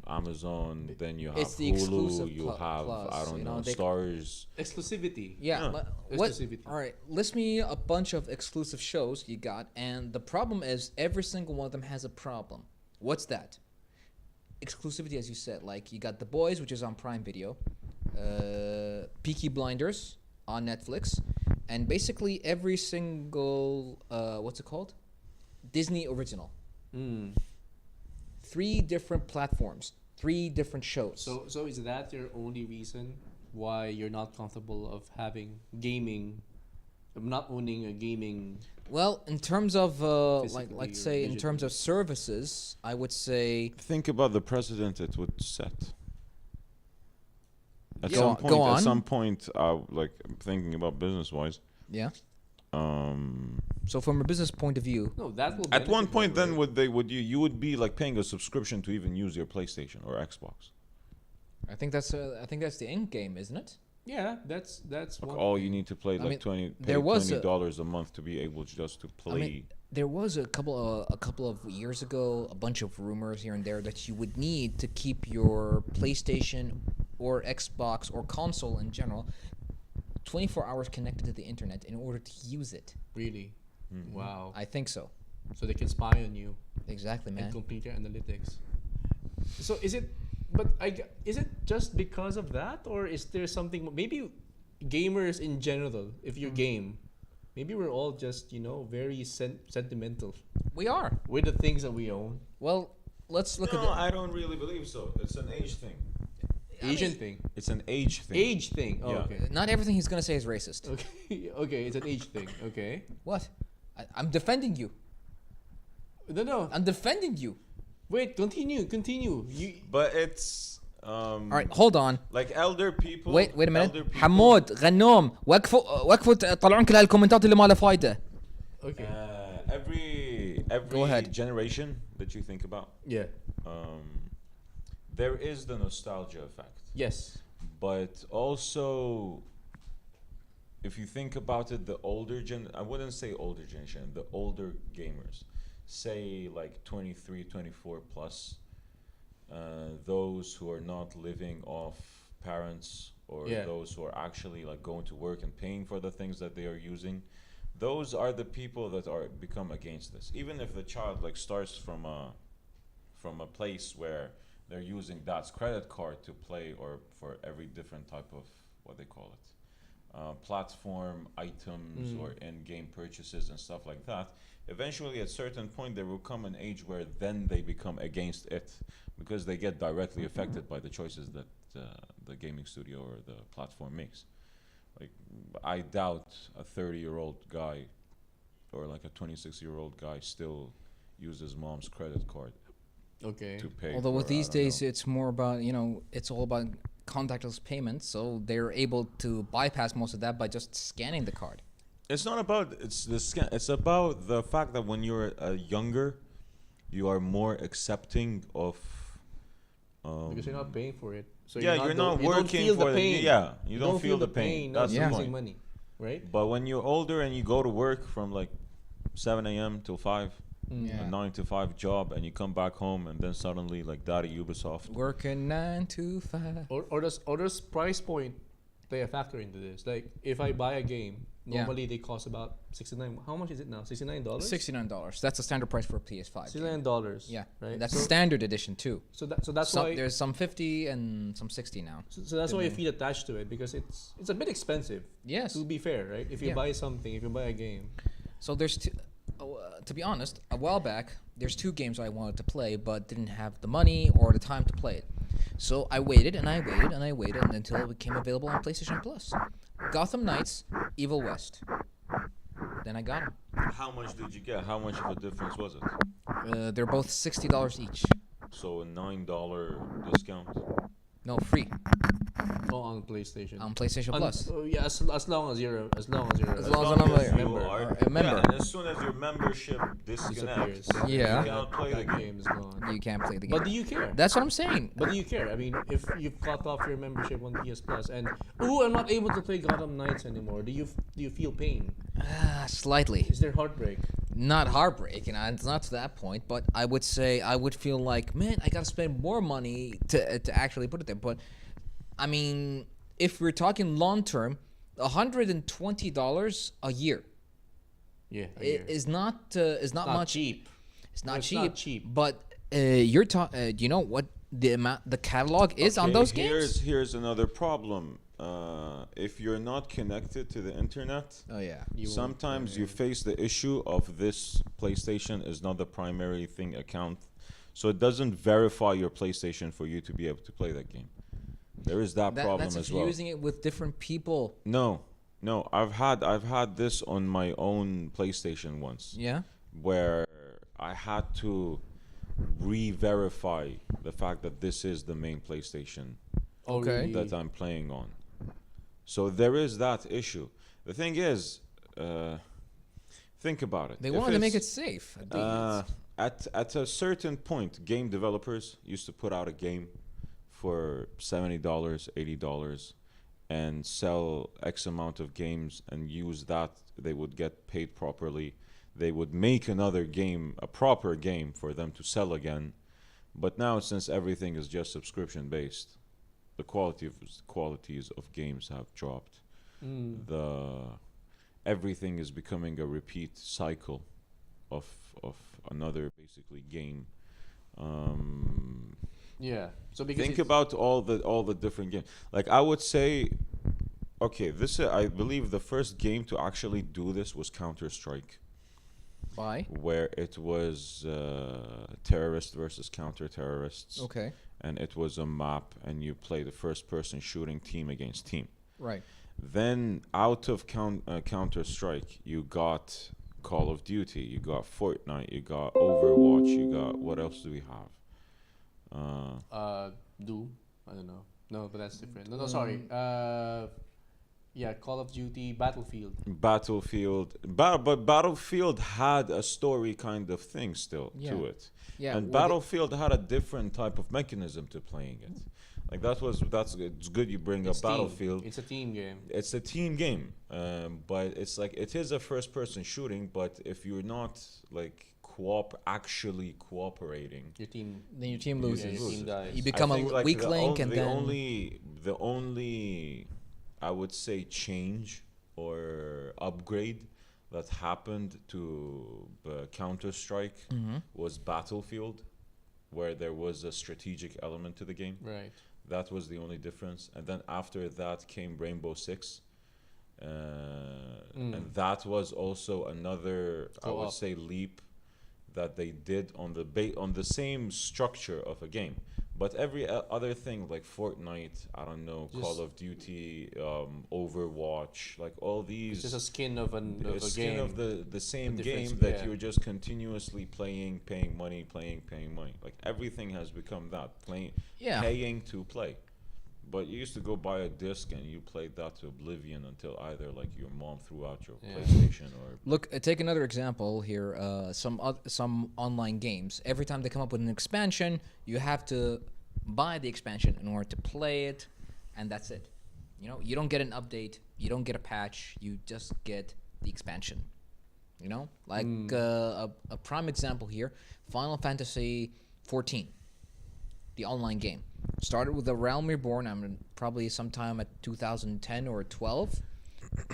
Amazon. Then you have It's the Hulu. exclusive You have plus, I don't you know, know, they- Stars. Exclusivity. Yeah. Yeah. What? Exclusivity. All right. List me a bunch of exclusive shows you got, and the problem is every single one of them has a problem. What's that? Exclusivity, as you said. Like you got The Boys, which is on Prime Video, Peaky Blinders on Netflix, and basically every single what's it called? Disney original. Mm. 3 different platforms, 3 different shows. So is that your only reason why you're not comfortable of having gaming, of not owning a gaming? Well, in terms of Physically like or say in terms digitally? of services, I would say Think about the precedent it would set. At Yeah. some Go- point, go on. at some point, like thinking about business-wise. yeah. Um, So from a business point of view, No, that will. At one benefit point, them, then right? you would be like paying a subscription to even use your PlayStation or Xbox. I think that's the end game, isn't it? Yeah, that's Like one. all you need to play I like mean, there was a- $20 a month to be able just to play. I mean, there was a couple of years ago a bunch of rumors here and there that you would need to keep your PlayStation or Xbox or console in general 24 hours connected to the internet in order to use it. Really? Wow. I think so. So they can spy on you Exactly, and man. complete your analytics. So is it? But is it just because of that, or is there something? Maybe gamers in general, if you game, maybe we're all just very sentimental We are. with the things that we own. Well, let's look at no, the I don't really believe so. It's an age thing. Asian thing, It's an age thing. age thing. Oh, Yeah. okay. not everything he's going to say is racist. Okay, okay, it's an age thing. Okay. What? I'm defending you. No. I'm defending you. Wait, continue. You. But it's All right, hold on. like elder people. wait a minute. elder people, حمود غنوم وقفوا طلعون كل هالكومنتات اللي ما له فايده. Okay. every Go ahead. generation that you think about, Yeah. there is the nostalgia effect. Yes. But also, if you think about it, the older I wouldn't say older generation, the older gamers, say like 23, 24 plus, those who are not living off parents or Yeah. those who are actually like going to work and paying for the things that they are using, those are the people that are become against this. Even if the child like starts from a place where they're using dad's credit card to play, or for every different type of what they call it, platform items or in-game purchases and stuff like that. Eventually, at a certain point, there will come an age where then they become against it because they get directly affected by the choices that the gaming studio or the platform makes. Like, I doubt a 30-year-old guy or like a 26-year-old guy still uses mom's credit card Okay. to pay. Although with for, I these don't days know. it's more about it's all about contactless payments, so they're able to bypass most of that by just scanning the card. It's not about it's about the fact that when you're younger, you are more accepting of. Because you're not paying for it. So Yeah, you're not you don't working feel for the the- pain. yeah, you don't feel the pain. Not That's the using point. money, right? But when you're older and you go to work from like 7 a.m. till 5, Yeah. a 9 to 5 job, and you come back home and then suddenly like daddy Ubisoft. Working 9 to 5. Or does price point play a factor into this? Like if I buy a game, Yeah. normally they cost about 69. How much is it now? $69. $69. That's the standard price for a PS5. game. $69. Yeah, Right. that's so, a standard edition too. so that's Some, why there's some 50 and some 60 now. so that's why you feel attached to it, because it's a bit expensive. Yes. To be fair, right? If you Yeah. buy something, if you buy a game. So there's two. To be honest, a while back, there's two games I wanted to play, but didn't have the money or the time to play it. So I waited and I waited and I waited until it became available on PlayStation Plus. Gotham Knights, Evil West. Then I got them. How much did you get? How much of a difference was it? They're both $60 each. So a $9 discount. No, free Oh, on PlayStation. on PlayStation Plus. Oh, yeah, as long as you're As long as I'm a you are a member. Yeah, and as soon as your membership disconnects, disappears. Yeah. you cannot play the that game. game is gone. You can't play the game. But do you care? That's what I'm saying. But do you care? I mean, if you've cut off your membership on PS Plus and I'm not able to play Gotham Knights anymore, do you feel pain? Slightly. Is there heartbreak? Not heartbreak, it's not to that point, but I would say I would feel like, man, I gotta spend more money to actually put it there. But I mean, if we're talking long term, $120 a year Yeah, is not not much. cheap. It's not It's cheap. not cheap. But you're talking. Do you know what the catalog is on Okay, those games? Here's another problem. If you're not connected to the internet, Oh yeah. You won't- sometimes you face the issue of this PlayStation is not the primary thing account, so it doesn't verify your PlayStation for you to be able to play that game. There is that problem That's as if well. you're using it with different people. No, I've had this on my own PlayStation once, Yeah. where I had to re-verify the fact that this is the main PlayStation Oh, Okay. really? that I'm playing on. So there is that issue. The thing is, think about it. They If wanted to make it it's, safe. at a certain point, game developers used to put out a game for $70, $80, and sell X amount of games and use that. They would get paid properly. They would make another game, a proper game, for them to sell again. But now, since everything is just subscription based, the qualities of games have dropped. Everything is becoming a repeat cycle of another basically game. Yeah. So because Think it's- about all the different games. Like I would say, okay, I believe the first game to actually do this was Counter-Strike, Why? where it was terrorists versus counter-terrorists, Okay. and it was a map, and you play the first-person shooting team against team. Right. Then out of Counter-Strike, you got Call of Duty, you got Fortnite, you got Overwatch, you got, what else do we have? Doom. I don't know. No, but that's different. No, sorry. Yeah, Call of Duty, Battlefield. Battlefield, but Battlefield had a story kind of thing still Yeah. to it, Yeah. and well, Battlefield had a different type of mechanism to playing it. Like it's good you bring It's up team. Battlefield. It's a team game. It's a team game, but it's like it is a first-person shooting. But if you're not like actually cooperating, Your team. then your team Yeah, loses. your team dies. You become I think, a like, weak the link, on- and the then only I would say change or upgrade that happened to Counter-Strike Mhm. was Battlefield, where there was a strategic element to the game. Right. That was the only difference. And then after that came Rainbow Six. And that was also another, I would Co-op. say, leap that they did on the same structure of a game. But every other thing, like Fortnite, I don't know, Just- Call of Duty, Overwatch, like all these, It's just a skin of a it's game. kind of the same difference, game that yeah. you're just continuously playing, paying money. Like everything has become that, Yeah. paying to play. But you used to go buy a disc and you played that to oblivion until either like your mom threw out your Yeah. PlayStation or Look, take another example here. Some online games. Every time they come up with an expansion, you have to buy the expansion in order to play it, and that's it. You know, you don't get an update, you don't get a patch, you just get the expansion. You know, like a prime example here: Final Fantasy 14, the online game. Started with the Realm Reborn. Probably sometime at 2010 or 12,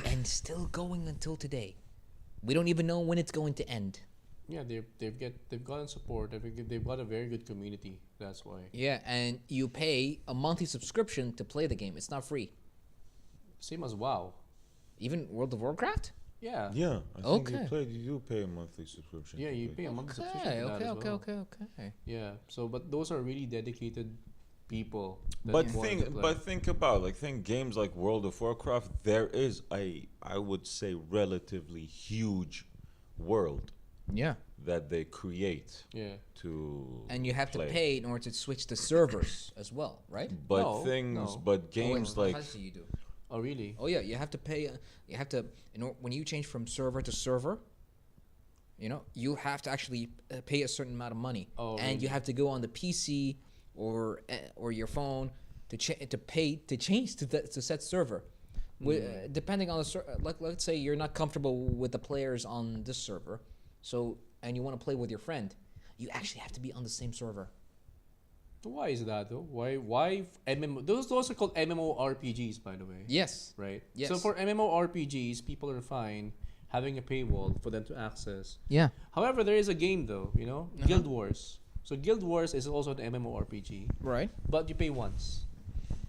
and still going until today. We don't even know when it's going to end. Yeah, they've gotten support. They've got a very good community. That's why. Yeah, and you pay a monthly subscription to play the game. It's not free. Same as WoW. Even World of Warcraft? Yeah. Yeah, I think Okay. you do pay a monthly subscription. Yeah, to you play. pay a monthly subscription Okay, for that okay, as okay, well. okay. Yeah. So, but those are really dedicated people. That But want to play. think about think games like World of Warcraft. There is I would say relatively huge world Yeah. that they create Yeah. to And you have play. to pay in order to switch the servers as well, right? But No, things, no. but games Oh, wait, like how do you do? Oh, really? Oh yeah, you have to pay. You have to, when you change from server to server, you have to actually pay a certain amount of money, Oh, and you really? have to go on the PC or your phone to pay to change to set server. Depending on the let's say you're not comfortable with the players on this server, and you want to play with your friend, you actually have to be on the same server. Why is that though? Why MMO? Those are called MMORPGs, by the way. Yes. Right. Yes. So for MMORPGs, people are fine having a paywall for them to access. Yeah. However, there is a game though, Guild Wars. So Guild Wars is also an MMORPG, Right. but you pay once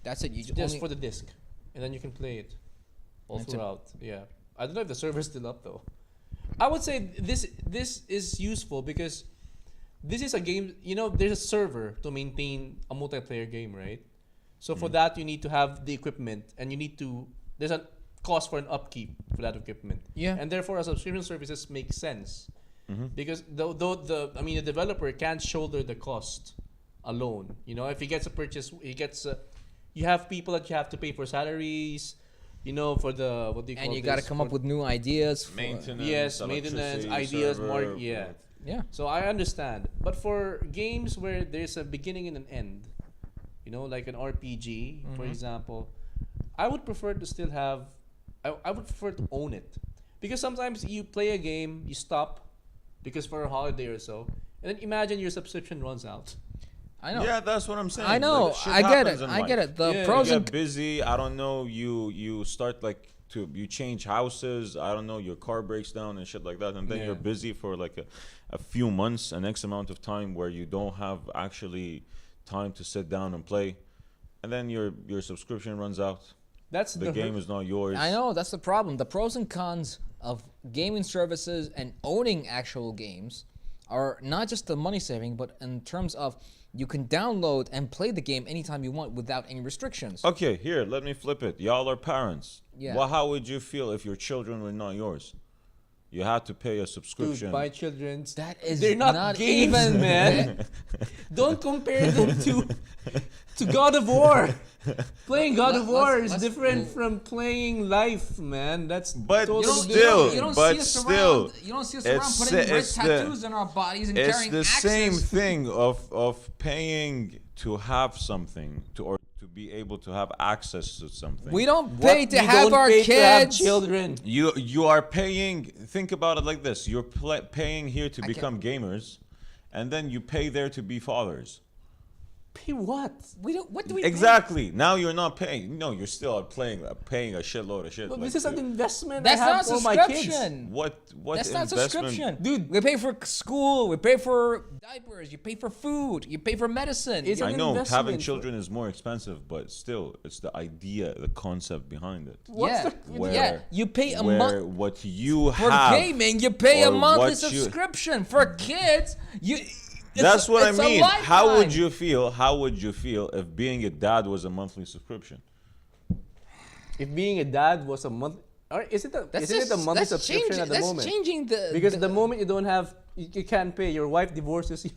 That's it. You just only, for the disc, and then you can play it all That's it. throughout. Yeah. I don't know if the server's still up though. I would say this is useful because this is a game. There's a server to maintain a multiplayer game, right? So for that, you need to have the equipment, and there's a cost for an upkeep for that equipment. Yeah. And therefore, a subscription services make sense because the developer can't shoulder the cost alone. If he gets a purchase, you have people that you have to pay for salaries. For the what do you call and you this? got to come up with new ideas. maintenance, Yes, maintenance, electricity, ideas, server, yeah. Yeah. So I understand, but for games where there's a beginning and an end, like an RPG, for example, I would prefer to still have. I would prefer to own it, because sometimes you play a game, you stop, because for a holiday or so, and then imagine your subscription runs out. I know. Yeah, that's what I'm saying. I know. Like, shit I get happens it. in I get life. it. The Yeah, pros You and get busy. I don't know. You start you change houses. I don't know. Your car breaks down and shit like that, and then Yeah. you're busy for like a few months, an X amount of time where you don't have actually time to sit down and play, and then your subscription runs out. That's The game is not yours. I know that's the problem. The pros and cons of gaming services and owning actual games are not just the money saving, but in terms of you can download and play the game anytime you want without any restrictions. Okay, here, let me flip it. Y'all are parents. Yeah. Well, how would you feel if your children were not yours? You had to pay a subscription. Dude, my children's. That is They're not games, even man. Don't compare them to God of War. Playing God of War is different from playing Life, man. That's But totally still, different. you don't but see us still, around. You don't see us around it's putting the- red it's the- tattoos on our bodies and It's carrying the axes. same thing of paying to have something or to be able to have access to something. We don't What? pay to You have don't our pay to have kids. children. You are paying. Think about it like this: you're paying here to become gamers, and then you pay there to be fathers. Pay what? We don't. What do we? Exactly. Now you're not paying. No, you're still paying a shitload of shit. Well, like this is an to- investment. That's I have not for my kids. subscription. What That's not investment? subscription, dude. We pay for school. We pay for diapers. You pay for food. You pay for medicine. It's I an know having investment. children is more expensive, but still, it's the idea, the concept behind it. What's yeah, the- Where- yeah. You pay a Where month what you for have. gaming. You pay a or monthly what you- subscription. For kids, you. That's what I it's a mean. How would lifetime. you feel? How would you feel if being a dad was a monthly subscription? If being a dad was a month, or is it a monthly subscription at the that's moment? changing the Because the moment you don't have, you can't pay. Your wife divorces you,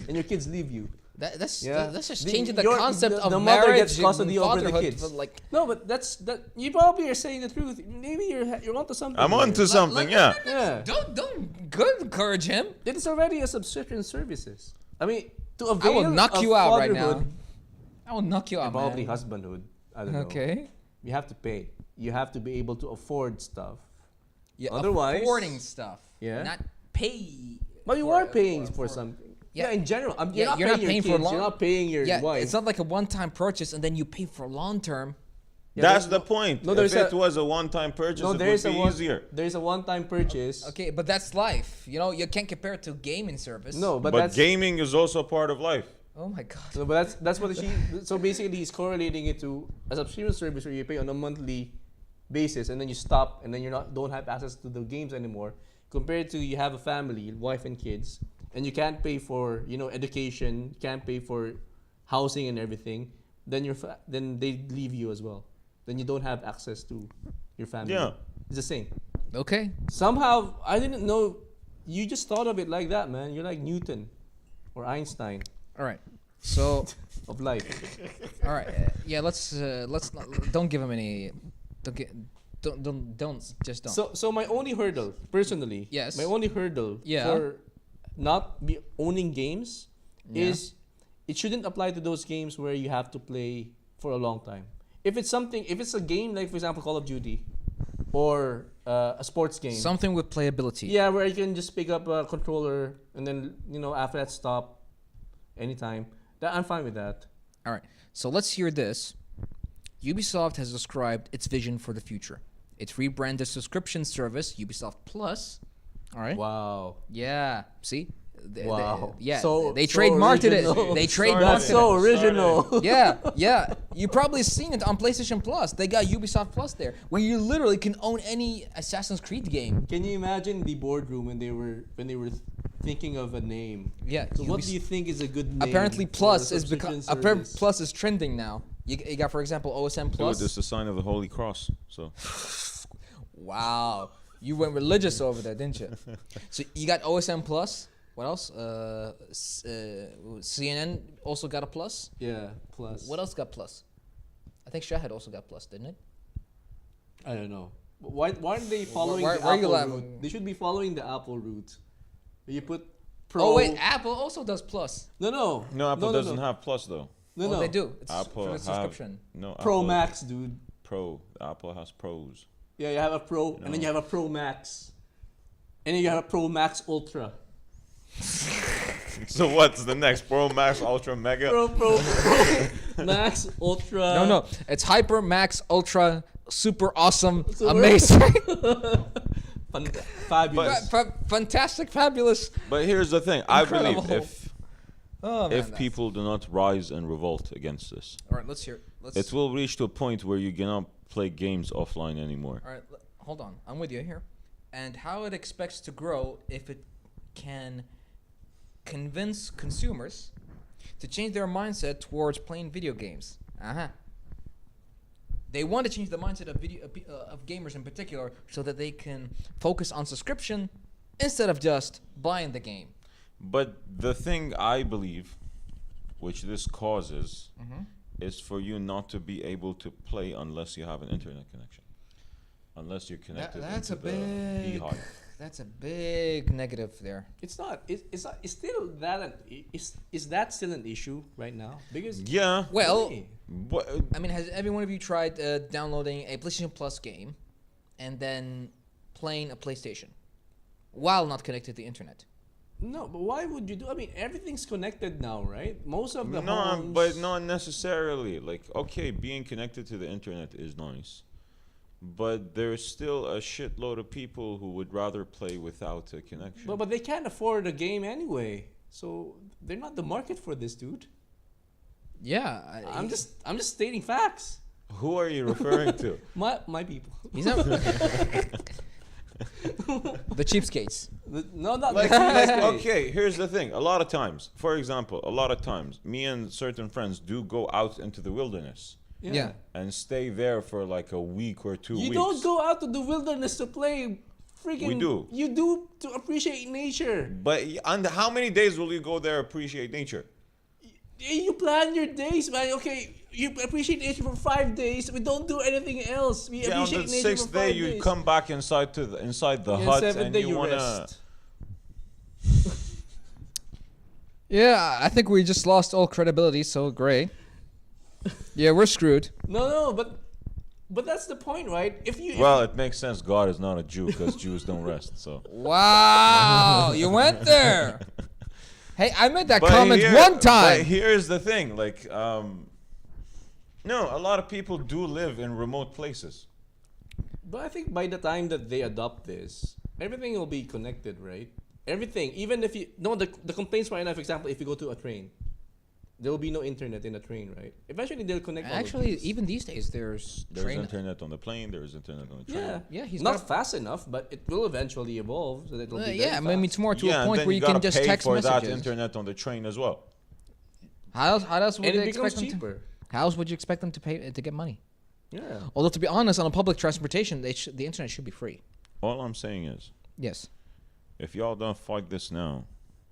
and your kids leave you. that's Yeah. that's just The- changing the your- concept the of mother marriage gets custody and over the fatherhood, kids. but like No, but that's that. You probably are saying the truth. Maybe you're onto something. I'm here. onto something, yeah. Yeah. don't encourage him. It is already a subscription services. I mean, to I avail will knock of you out right now. fatherhood, I will knock you out, Probably man. husbandhood. I don't know. Okay. You have to pay. You have to be able to afford stuff. Yeah, Otherwise- affording stuff. Yeah. Not pay. But you are paying for something. Yeah. Yeah, in general. You're Yeah, not you're not paying paying your for kids. long- You're not paying your Yeah, wife. it's not like a one-time purchase and then you pay for long term. Yeah, That's there's the point. no, If there's it a- was a one-time purchase, no, it there is would a be one. easier. There's a one-time purchase. Okay, but that's life. You can't compare it to gaming service. No, but But that's gaming is also part of life. Oh my god. no, but that's what she. So basically, he's correlating it to a subscription service where you pay on a monthly basis, and then you stop, and then you're not don't have access to the games anymore. Compared to you have a family, wife and kids, and you can't pay for education, can't pay for housing and everything. Then then they leave you as well. Then you don't have access to your family. Yeah. It's the same. Okay. Somehow I didn't know. You just thought of it like that, man. You're like Newton or Einstein All right. So, of life. all right. Yeah. Let's not, don't give him any. Don't just don't. So my only hurdle, personally, Yes. my only hurdle Yeah. for not be owning games Yeah. is it shouldn't apply to those games where you have to play for a long time. If it's a game like, for example, Call of Duty, or a sports game, Something with playability. yeah, where you can just pick up a controller and then after that stop anytime. That I'm fine with that. All right. So let's hear this. Ubisoft has described its vision for the future. It's rebranded subscription service, Ubisoft Plus. All right. Wow. Yeah. See? Wow. Yeah. So- they so trademarked original. it. They Sorry. trademarked That's it. so Started. original. Yeah. You probably seen it on PlayStation Plus. They got Ubisoft Plus there, where you literally can own any Assassin's Creed game. Can you imagine the boardroom when they were thinking of a name? Yeah. So what do you think is a good name? Apparently, for Plus a is subscription service? Plus is trending now. You got, for example, OSM Dude, Plus. this is a sign of the Holy Cross. So Wow, you went religious over there, didn't you? So you got OSM Plus. What else? CNN also got a plus. Yeah, Plus. What else got plus? I think Shahid also got plus, didn't it? I don't know. But why aren't they following why the are you Apple laughing? route? They should be following the Apple route. You put Pro. Oh wait, Apple also does plus. No, Apple doesn't have Plus though. No, Oh, no. they do. It's Apple for the have subscription. no Pro Apple, Max, dude. Pro. Apple has pros. Yeah, you have a Pro, and then you have a Pro Max, and then you have a Pro Max Ultra. So what's the next Pro Max Ultra Mega? Pro Max Ultra. No, it's Hyper Max Ultra Super Awesome Super- Amazing Fabulous. Fantastic Fabulous. But here's the thing. I believe Incredible. if That's- people do not rise and revolt against this, All right, let's hear. Let's. it will reach to a point where you cannot play games offline anymore. All right, hold on. I'm with you here. And how it expects to grow if it can convince consumers to change their mindset towards playing video games. They want to change the mindset of gamers in particular so that they can focus on subscription instead of just buying the game. But the thing I believe, which this causes, is for you not to be able to play unless you have an internet connection. Unless you're connected that's into a the big. beehive. That's a big negative there. It's not. It's not. It's still that. Is that still an issue right now? Because Yeah. Well, Hey, But, I mean, has every one of you tried downloading a PlayStation Plus game and then playing a PlayStation while not connected to the internet? no, but why would you do? I mean, everything's connected now, right? Most of the no, homes. but not necessarily. Like, okay, being connected to the internet is nice. But there's still a shitload of people who would rather play without a connection. But they can't afford a game anyway, so they're not the market for this, dude. Yeah, I'm just stating facts. Who are you referring to? My people. He's not the cheapskates. No, not Like, the okay, here's the thing. A lot of times, for example, me and certain friends do go out into the wilderness Yeah. and stay there for like a week or 2 You weeks. don't go out to the wilderness to play freaking. We do. You do to appreciate nature. But and how many days will you go there appreciate nature? You plan your days, man. Okay, you appreciate nature for 5 days. We don't do anything else. We Yeah, on appreciate the nature sixth for day 5 you days. come back inside the Yeah, hut 7th and day you wanna. rest. Yeah, I think we just lost all credibility, so great. Yeah, we're screwed. No, but that's the point, right? If you Well, it makes sense. God is not a Jew because Jews don't rest. So. Wow, you went there. Hey, I made that But comment here- one But time. here's the thing, like, no, a lot of people do live in remote places. But I think by the time that they adopt this, everything will be connected, right? Everything, even if you no the complaints right now, for example, if you go to a train, there will be no internet in a train, right? Eventually, they'll connect. all of Actually, these. even these days, there's There's train. internet on the plane. There's internet on the train. Yeah, Yeah, he's not got- fast enough, but it will eventually evolve. So that it'll be very Yeah, I mean, it's fast. more to yeah, a and point then where you gotta can just pay text for messages. that internet on the train as well. How else would and they it becomes expect them to? cheaper. How else would you expect them to pay to get money? Yeah. Although to be honest, on a public transportation, the internet should be free. All I'm saying is, Yes. if y'all don't fight this now,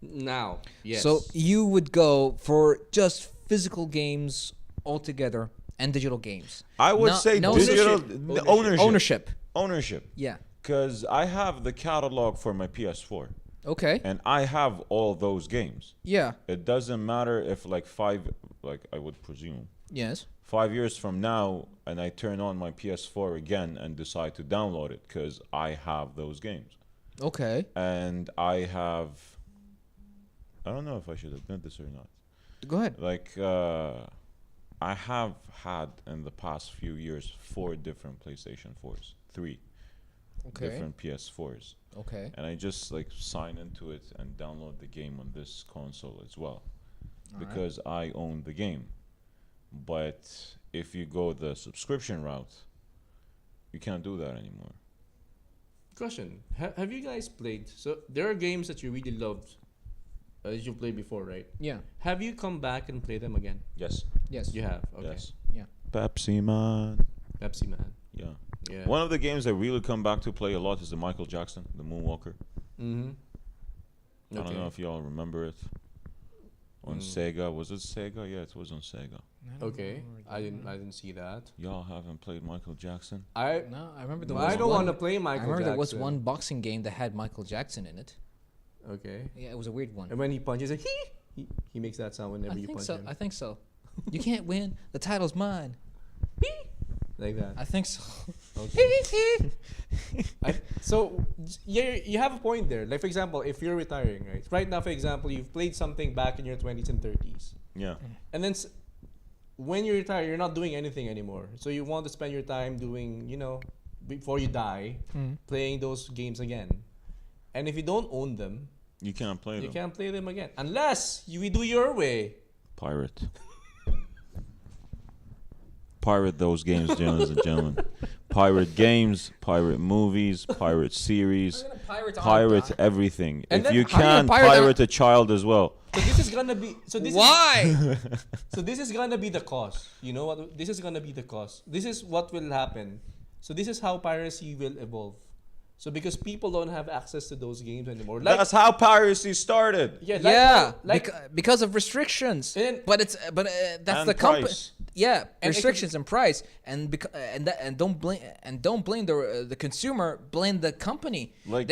Now, yes. So you would go for just physical games altogether and digital games. I would No- say no digital ownership. ownership. Ownership. Yeah. Because I have the catalog for my PS4, Okay. and I have all those games. Yeah. It doesn't matter if like I would presume, Yes. 5 years from now, and I turn on my PS4 again and decide to download it because I have those games. Okay. And I don't know if I should admit this or not. Go ahead. Like, I have had in the past few years 4 different PlayStation 4s, 3 Okay. different PS4s. Okay. And I just like sign into it and download the game on this console as well. Because I own the game. But if you go the subscription route, you can't do that anymore. question: Have you guys played? So there are games that you really loved, that you played before, right? Yeah. Have you come back and play them again? Yes. Yes. You have. Okay. Yes. Yeah. Pepsi Man. Pepsi Man. Yeah. Yeah. One of the games I really come back to play a lot is the Michael Jackson, the Moonwalker. Mm-hmm. I don't know if y'all remember it. On Sega. Was it Sega? Yeah, it was on Sega. Okay. I didn't see that. Y'all haven't played Michael Jackson? No, I remember there was I don't one- want to play I Michael remember Jackson. there was one boxing game that had Michael Jackson in it. Okay. Yeah, it was a weird one. And when he punches, like, he makes that sound whenever I you think punch so. him. I think so. You can't win. The title's mine. Like that. I think so. Okay. So you have a point there. Like, for example, if you're retiring, right now, for example, you've played something back in your 20s and 30s, Yeah. and then when you retire, you're not doing anything anymore. So you want to spend your time doing, before you die, playing those games again. And if you don't own them, You can't play you them. can't play them again unless you do your way. Pirate. Pirate those games, ladies and gentlemen. Pirate games, pirate movies, pirate series, pirate everything. And if then you how you gonna can, pirate pirate a child as well. So this is gonna be. So this Why? So this is gonna be the cause. You know what? This is gonna be the cause. This is what will happen. So this is how piracy will evolve. So because people don't have access to those games anymore. Like, That's how piracy started. yeah, like, Yeah, like because of restrictions. And- But that's And the company. price. Yeah, And restrictions and price, and don't blame the consumer. Blame the company. Like-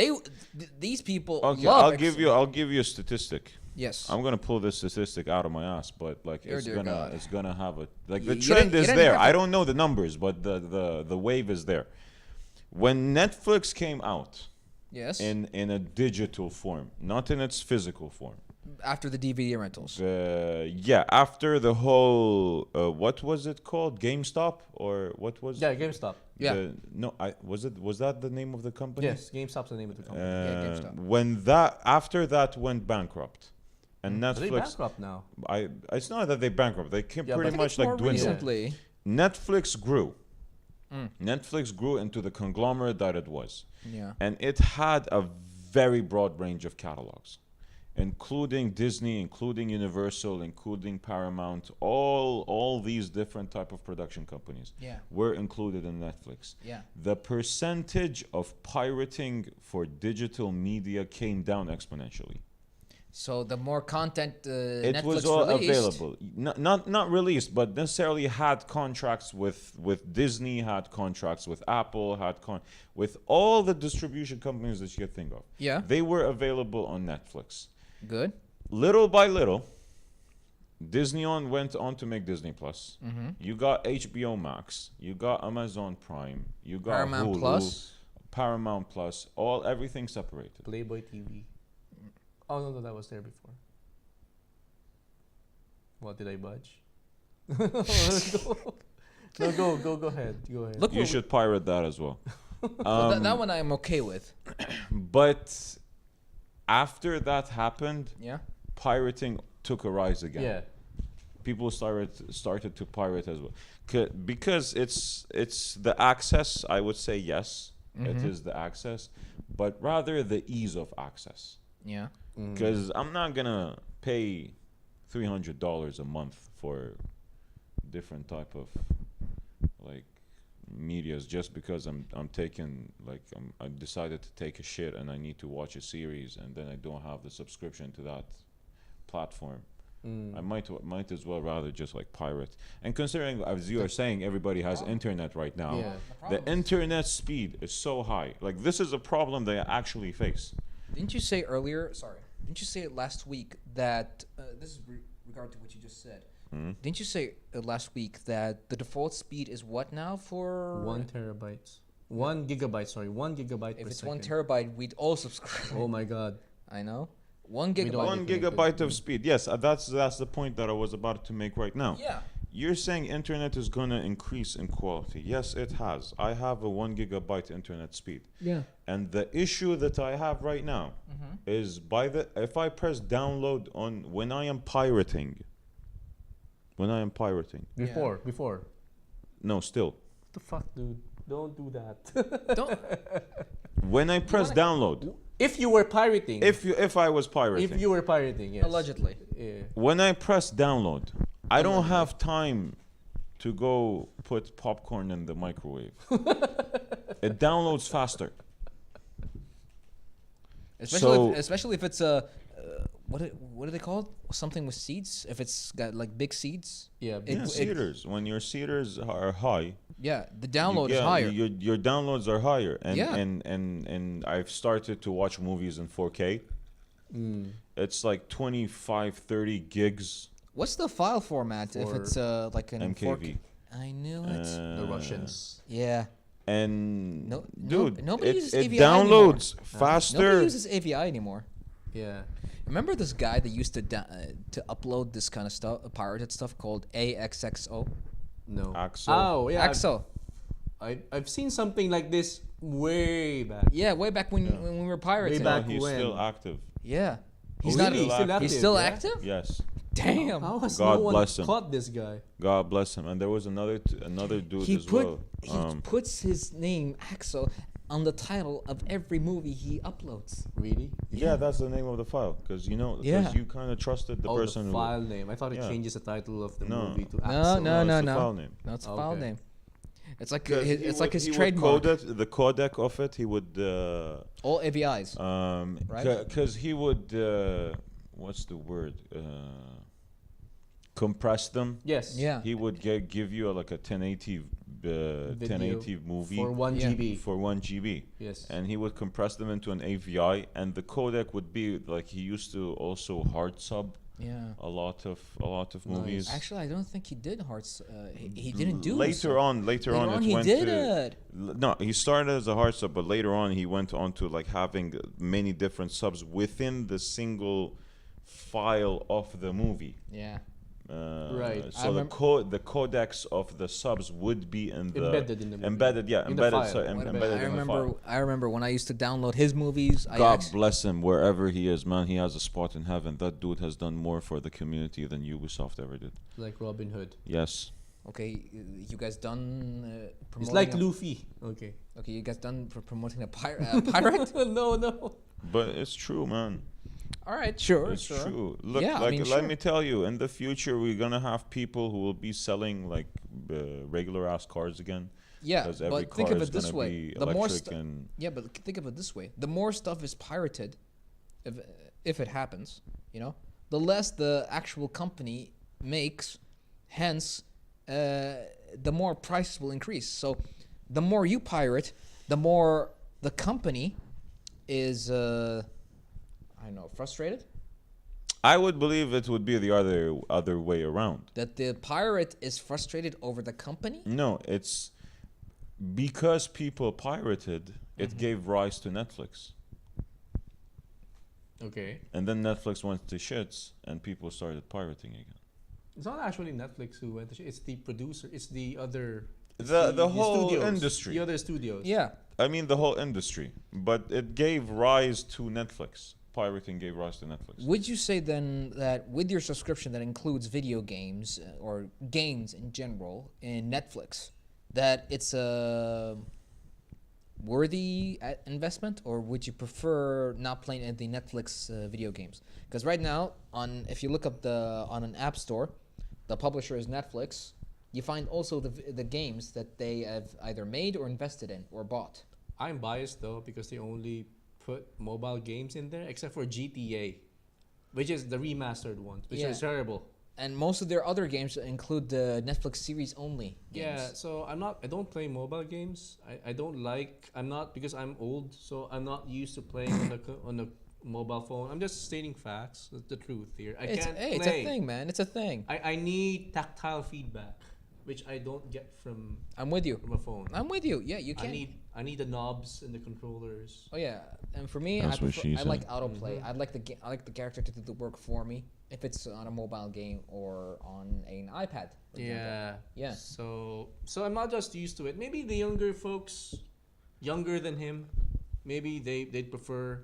these people Okay, love. I'll give you a statistic. Yes. I'm gonna pull this statistic out of my ass, but like Dear God. it's gonna have a like You the trend didn't is have there. to- I don't know the numbers, but the wave is there. When Netflix came out Yes. in a digital form, not in its physical form. After the DVD rentals. After the whole what was it called? GameStop or what was? yeah, GameStop. Yeah. Was that the name of the company? Yes, GameStop's the name of the company. GameStop. When after that went bankrupt, and Are they Netflix. bankrupt now? It's not that they bankrupt. They came Yeah, pretty but- much More like dwindled. recently. Netflix grew. Netflix grew into the conglomerate that it was, Yeah. and it had a very broad range of catalogs, including Disney, including Universal, including Paramount. All these different type of production companies Yeah. were included in Netflix. Yeah. The percentage of pirating for digital media came down exponentially. So the more content It Netflix was all released, available, not released, but necessarily had contracts with Disney, had contracts with Apple, with all the distribution companies that you could think of. Yeah. They were available on Netflix. Good. Little by little, Disney went on to make Disney Plus. You got HBO Max, you got Amazon Prime, you got Paramount Hulu, Plus. Paramount Plus, everything separated. Playboy TV. Oh no, that was there before. What did I budge? No, go ahead. Go ahead. Look, You should pirate that as well. that one I'm okay with. But after that happened, Yeah. pirating took a rise again. Yeah. people started to pirate as well. Because it's the access. I would say yes, it is the access, but rather the ease of access. Yeah. Because I'm not gonna pay $300 a month for different type of like medias just because I'm taking like I decided to take a shit and I need to watch a series and then I don't have the subscription to that platform. I might as well rather just like pirate. And considering, as you are saying, everybody has internet right now. Yeah. The internet speed is so high. Like this is a problem they actually face. Didn't you say earlier? Sorry. Didn't you say last week that this is regard to what you just said? Didn't you say last week that the default speed is what now for 1 terabyte. 1 gigabyte. Sorry, 1 gigabyte If per it's second. 1 terabyte, we'd all subscribe. Oh my god. I know. 1 don't- gigabyte. 1 gigabyte of speed. Yes, that's the point that I was about to make right now. Yeah. You're saying internet is gonna increase in quality. Yes, it has. I have a 1 gigabyte internet speed. Yeah. And the issue that I have right now is if I press download on when I am pirating. Before. No, still. What the fuck, dude? Don't do that. Don't. When I press download, If you were pirating. if I was pirating, If you were pirating, yes. Allegedly. Yeah. when I press download, I don't have time to go put popcorn in the microwave. It downloads faster. Especially if it's a what are they called? Something with seeds. If it's got like big seeds. Yeah. It- Yeah, seeders. When your seeders are high, Yeah, the download is higher. Your downloads are higher, and Yeah. and I've started to watch movies in 4K. It's like 25, 30 gigs What's the file format if For it's like an MKV. 4K? I knew it. The Russians. Yeah. And Nobody dude, uses it AVI downloads Nobody faster. uses AVI anymore. Yeah. Remember this guy that used to upload this kind of stuff, pirated stuff called AXXO? No. Axel. Oh, yeah. Axo. I've seen something like this way back. Yeah, way back when we were pirating. Way back He's when? still active. Yeah. He's Oh, not. really? Still active, He's still yeah? active. Yes. Damn. How has God no one bless him. caught this guy? God bless him. And there was another dude He as well. he puts his name Axo on the title of every movie he uploads. Really? Yeah, that's the name of the file. Because Yeah. you kind of trusted the Oh, person the who. file name. I thought it Yeah. changes the title of the No. movie to No, Axel. no, it's no, the no. file name. No, it's a file Okay. name. It's like 'Cause his, he it's would- like his he would trademark. the codec of it. He would All AVIs. Right? because he would what's the word compress them. Yes. Yeah. He would give you like a 1080 1080 movie For 1 Yeah. GB. for 1 GB. Yes. And he would compress them into an AVI, and the codec would be like he used to also hard sub Yeah. a lot of Nice. Mm. movies. Actually, I don't think he did hearts. He didn't do later so. on. Later on, it he went did to. it. No, he started as a hard sub, but later on he went on to like having many different subs within the single file of the movie. Yeah. Right. I So the codecs of the subs would be in the Embedded in the movie. embedded, yeah, In the embedded, file. so Wait a minute, embedded in the file. I remember when I used to download his movies. God bless him wherever he is, man. He has a spot in heaven. That dude has done more for the community than Ubisoft ever did. Like Robin Hood. Yes. Okay, you guys done promoting? It's like Luffy. Okay. Okay, you guys done for promoting a pirate? No. But it's true, man. All right, sure, It's sure. true. Look, Yeah, I like, mean, let sure. me tell you, in the future, we're gonna have people who will be selling like regular ass cars again. Yeah, Because every but think car of is it this gonna way: be the more electric and yeah, but think of it this way: the more stuff is pirated, if it happens, you know, the less the actual company makes. Hence, the more prices will increase. So, the more you pirate, the more the company is, I don't know, frustrated I would believe it would be the other way around. that the pirate is frustrated over the company. No, it's because people pirated, it gave rise to Netflix. Okay. And then Netflix went to shits and people started pirating again. It's not actually Netflix who went to shit. It's the producer. It's the other. it's The whole studios, industry. The other studios. Yeah, I mean the whole industry, but it gave rise to Netflix. pirating gave rise to Netflix. Would you say then that with your subscription that includes video games or games in general in Netflix, that it's a worthy investment, or would you prefer not playing the Netflix video games? Because right now, if you look up on an app store, the publisher is Netflix. You find also the games that they have either made or invested in or bought. I'm biased though because they only put mobile games in there except for GTA, which is the remastered ones, which Yeah. is terrible. And most of their other games include the Netflix series only games. Yeah, so I don't play mobile games. I'm not because I'm old, so I'm not used to playing on a mobile phone. I'm just stating facts. That's the truth here. It's a thing, man. It's a thing. I need tactile feedback, which I don't get from I'm with you. a phone. I'm with you. Yeah, you can. I need the knobs and the controllers. Oh yeah, and for me, That's what she I like said. autoplay. I like the character to do the work for me. If it's on a mobile game or on an iPad. for example. Yeah. Yeah. So I'm not just used to it. Maybe the younger folks, younger than him, maybe they'd prefer.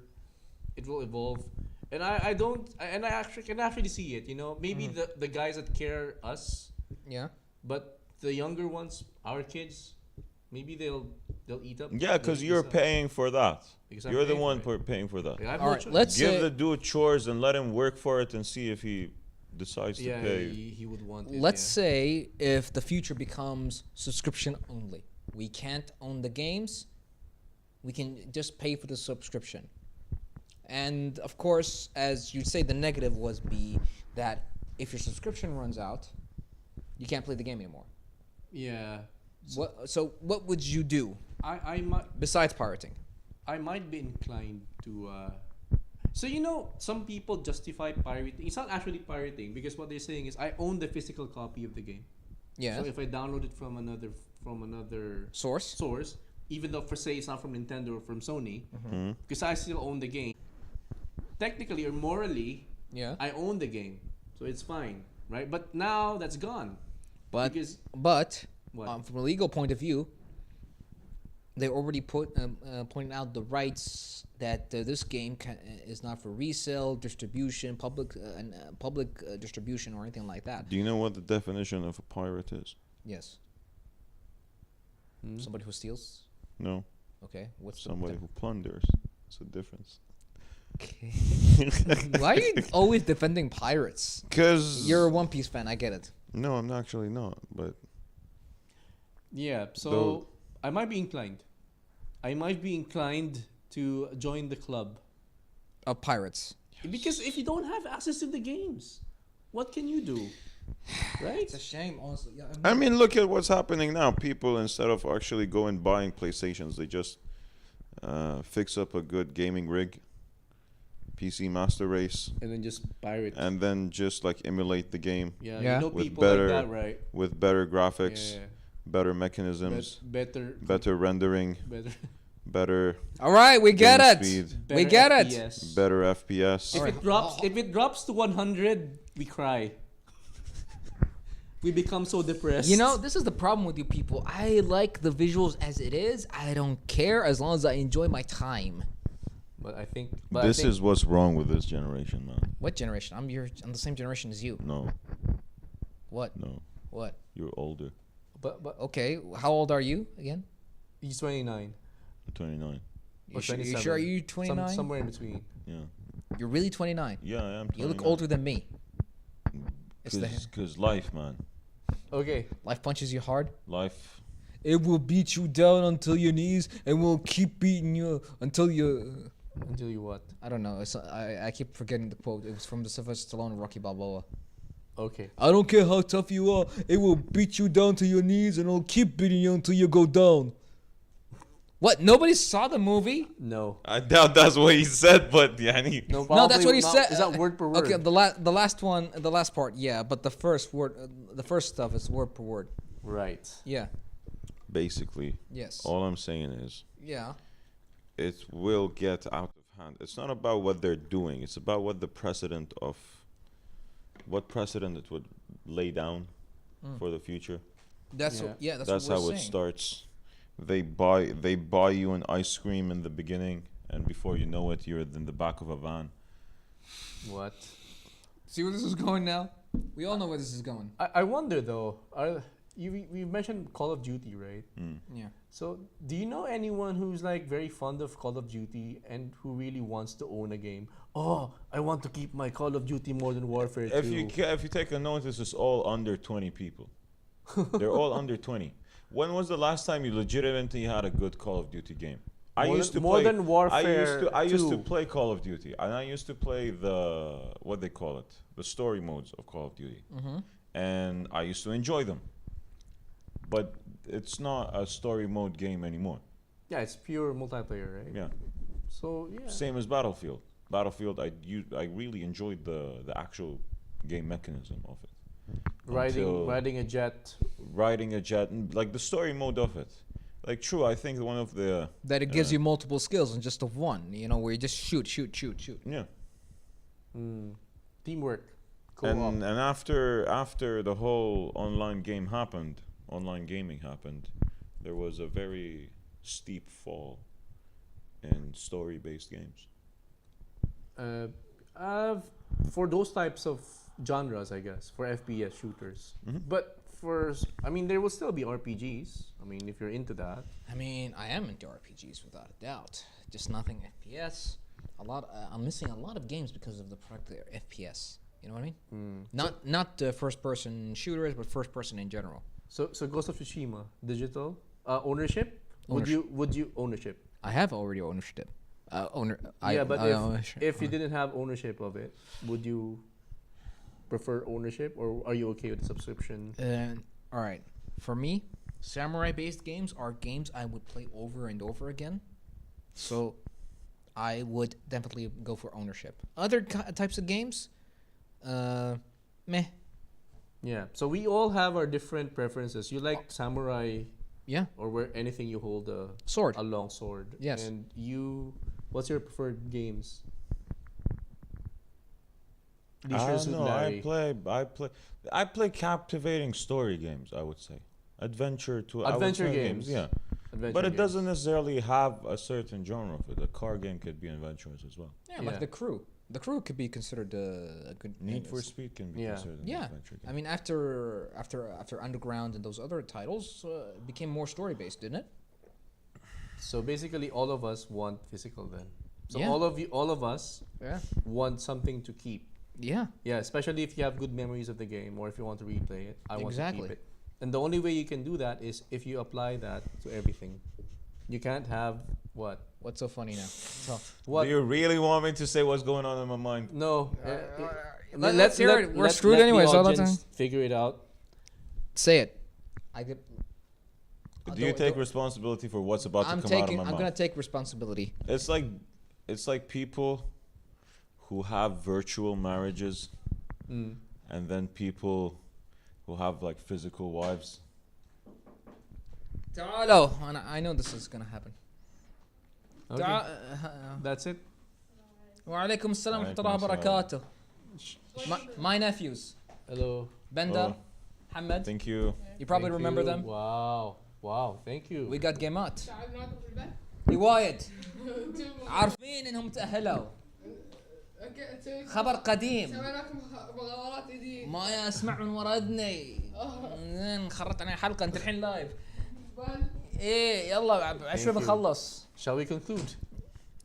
It will evolve, and I don't. And I actually can actually see it. You know, maybe the guys that care us, Yeah. but the younger ones, our kids, maybe they'll eat up. Yeah, because you're paying for that. Because I'm You're the paying one for it. paying for that. I have All no right, choice. let's Give say, the dude chores and let him work for it and see if he decides to Yeah, pay. he would want it. let's yeah. say if the future becomes subscription only, we can't own the games. We can just pay for the subscription. And of course, as you say, the negative was be that if your subscription runs out, you can't play the game anymore. Yeah. So what would you do I might besides pirating? I might be inclined to. So you know, some people justify pirating. It's not actually pirating because what they're saying is I own the physical copy of the game. Yeah. So if I download it from another Source. source, even though for say it's not from Nintendo or from Sony, Hmm? because I still own the game. Technically or morally, Yeah. I own the game, so it's fine, right? But now that's gone. But because but what? from a legal point of view, they already pointed out the rights that this game is not for resale, distribution, public distribution or anything like that. Do you know what the definition of a pirate is? Yes. Hmm? Somebody who steals. No. Okay. What's Somebody who plunders. It's a difference. Okay. Why are you always defending pirates? Because You're a One Piece fan. I get it. no, I'm actually not. But Yeah, so Though- I might be inclined. I might be inclined to join the club. Of pirates. Because if you don't have access to the games, what can you do? Right? It's a shame, honestly. Yeah, I mean, look at what's happening now. People, instead of actually going buying PlayStations, they just fix up a good gaming rig, PC Master Race, And then just pirate. and then just like emulate the game Yeah, Yeah. you know With people better like that, right? with better graphics, Yeah. better mechanisms, Better. better rendering, Better. better All right, we get game it. speed, We get it. FPS. better FPS. If Alright. if it drops to 100, we cry. We become so depressed. You know, this is the problem with you people. I like the visuals as it is. I don't care as long as I enjoy my time. But I think This is what's wrong with this generation, man. What generation? I'm the same generation as you. No, What? no, What? you're older. but Okay, how old are you again? he's 29. I'm 29. Or You sure 27. are you 29? Somewhere in between. Yeah, You're really 29. yeah, I am. 29. You look older than me. It's the Cause life, man. Okay. life punches you hard. Life. It will beat you down until your knees, and will keep beating you until you. Until you what? I don't know. I keep forgetting the quote. It was from the Sylvester Stallone Rocky Balboa. Okay. I don't care how tough you are. It will beat you down to your knees, and it'll keep beating you until you go down. What? Nobody saw the movie? No. I doubt that's what he said, but yani. No, No, that's probably what he not- said. Is that word per word? Okay, the last one, the last part, yeah. But the first word, the first stuff is word per word. Right. Yeah. Basically, Yes. all I'm saying is Yeah. it will get out of hand. It's not about what they're doing. It's about what precedent it would lay down for the future. That's Yeah. what, yeah. That's, That's what we're how it saying. starts. They buy you an ice cream in the beginning, and before you know it, you're in the back of a van What? See where this is going now? We all know where this is going. I wonder though. You mentioned Call of Duty, right? Yeah. So do you know anyone who's like very fond of Call of Duty and who really wants to own a game? Oh, I want to keep my Call of Duty Modern Warfare 2. If you take a notice, it's all under 20 people. They're all under 20. When was the last time you legitimately had a good Call of Duty game? Modern Warfare I used to 2. play Call of Duty, and I used to play the what they call it, the story modes of Call of Duty, and I used to enjoy them. But it's not a story mode game anymore. Yeah, it's pure multiplayer, right? Yeah. So yeah. Same as Battlefield. Battlefield, I really enjoyed the actual game mechanism of it. Riding a jet. Riding a jet, and like the story mode of it. Like, true, I think one of the That it gives you multiple skills in just of one. You know, where you just shoot. yeah. Teamwork. And after the whole online gaming happened, there was a very steep fall in story-based games. For those types of genres, I guess, for FPS shooters. But I mean, there will still be RPGs. I mean, if you're into that. I mean, I am into RPGs without a doubt. Just nothing FPS. I'm missing a lot of games because of the product FPS. You know what I mean? Not first-person shooters, but first-person in general. So Ghost of Tsushima, digital ownership. Would you ownership? I have already ownership. If you didn't have ownership of it, would you prefer ownership, or are you okay with the subscription? All right. For me, samurai-based games are games I would play over and over again. So I would definitely go for ownership. Other types of games, meh. Yeah. So we all have our different preferences. You like samurai, Yeah. or where anything you hold a Sword. long sword. Yes. And what's your preferred games? I play captivating story games, I would say. Adventure games. Yeah. Adventure But it games. doesn't necessarily have a certain genre of it. A car game could be adventurous as well. Yeah, Yeah. like The Crew. The Crew could be considered a good Need for game. Speed can be Yeah. considered an Yeah, adventure game. I mean after Underground and those other titles it became more story based, didn't it? So basically, all of us want physical then. So Yeah. all of us Yeah. want something to keep. Yeah. Yeah, especially if you have good memories of the game or if you want to replay it. I want to Exactly. keep it. And the only way you can do that is if you apply that to everything. You can't have what? What's so funny now? So, What? Do you really want me to say what's going on in my mind? No. let's hear it. We're screwed anyways all the time. Figure it out. say it. I could. Do you take responsibility for what's about to come out of my I'm mouth? gonna take responsibility. It's like people who have virtual marriages, and then people who have like physical wives. تعالوا. I know this is gonna happen. Okay. That's it. وعليكم السلام ورحمة وعليكم الله السلام. وبركاته. My nephews, Hello. Bender, Oh. Hamad. Thank you. You probably Thank remember you. them. Wow. Thank you. We got جيمات. تعال معكم في البيت؟ روايد. عارفين انهم تأهلوا. خبر قديم. سوينا لكم مغامرات جديدة. ما يسمع من ورا اذني. خرت علي حلقة انت الحين لايف. ايه يلا عشان you. بنخلص. Shall we conclude?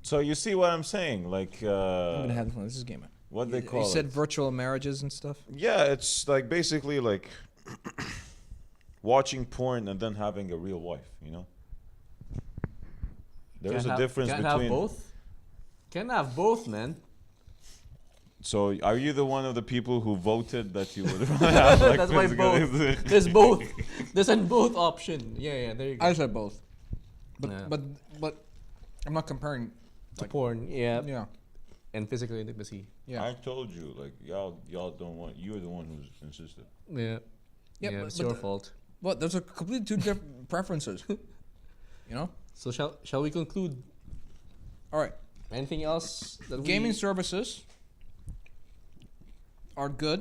So you see what I'm saying? Like, I'm gonna have fun. This is game. what they call You said it? virtual marriages and stuff. Yeah, it's like basically like watching porn and then having a real wife. You know, there's a difference Can't between. have both. Can't have both, man. So, are you the one of the people who voted that you would have like That's why both. physical- There's both. There's a both option. Yeah. There you go. I said both, but Yeah. but I'm not comparing. To porn. Yeah. Yeah, And physical intimacy. yeah. I told you, like y'all don't want. You're the one who's insisted. Yeah. Yeah, Yeah. but- It's but your the- fault. But those are completely two different preferences. You know. So shall we conclude? All right. Anything else? That Gaming services are good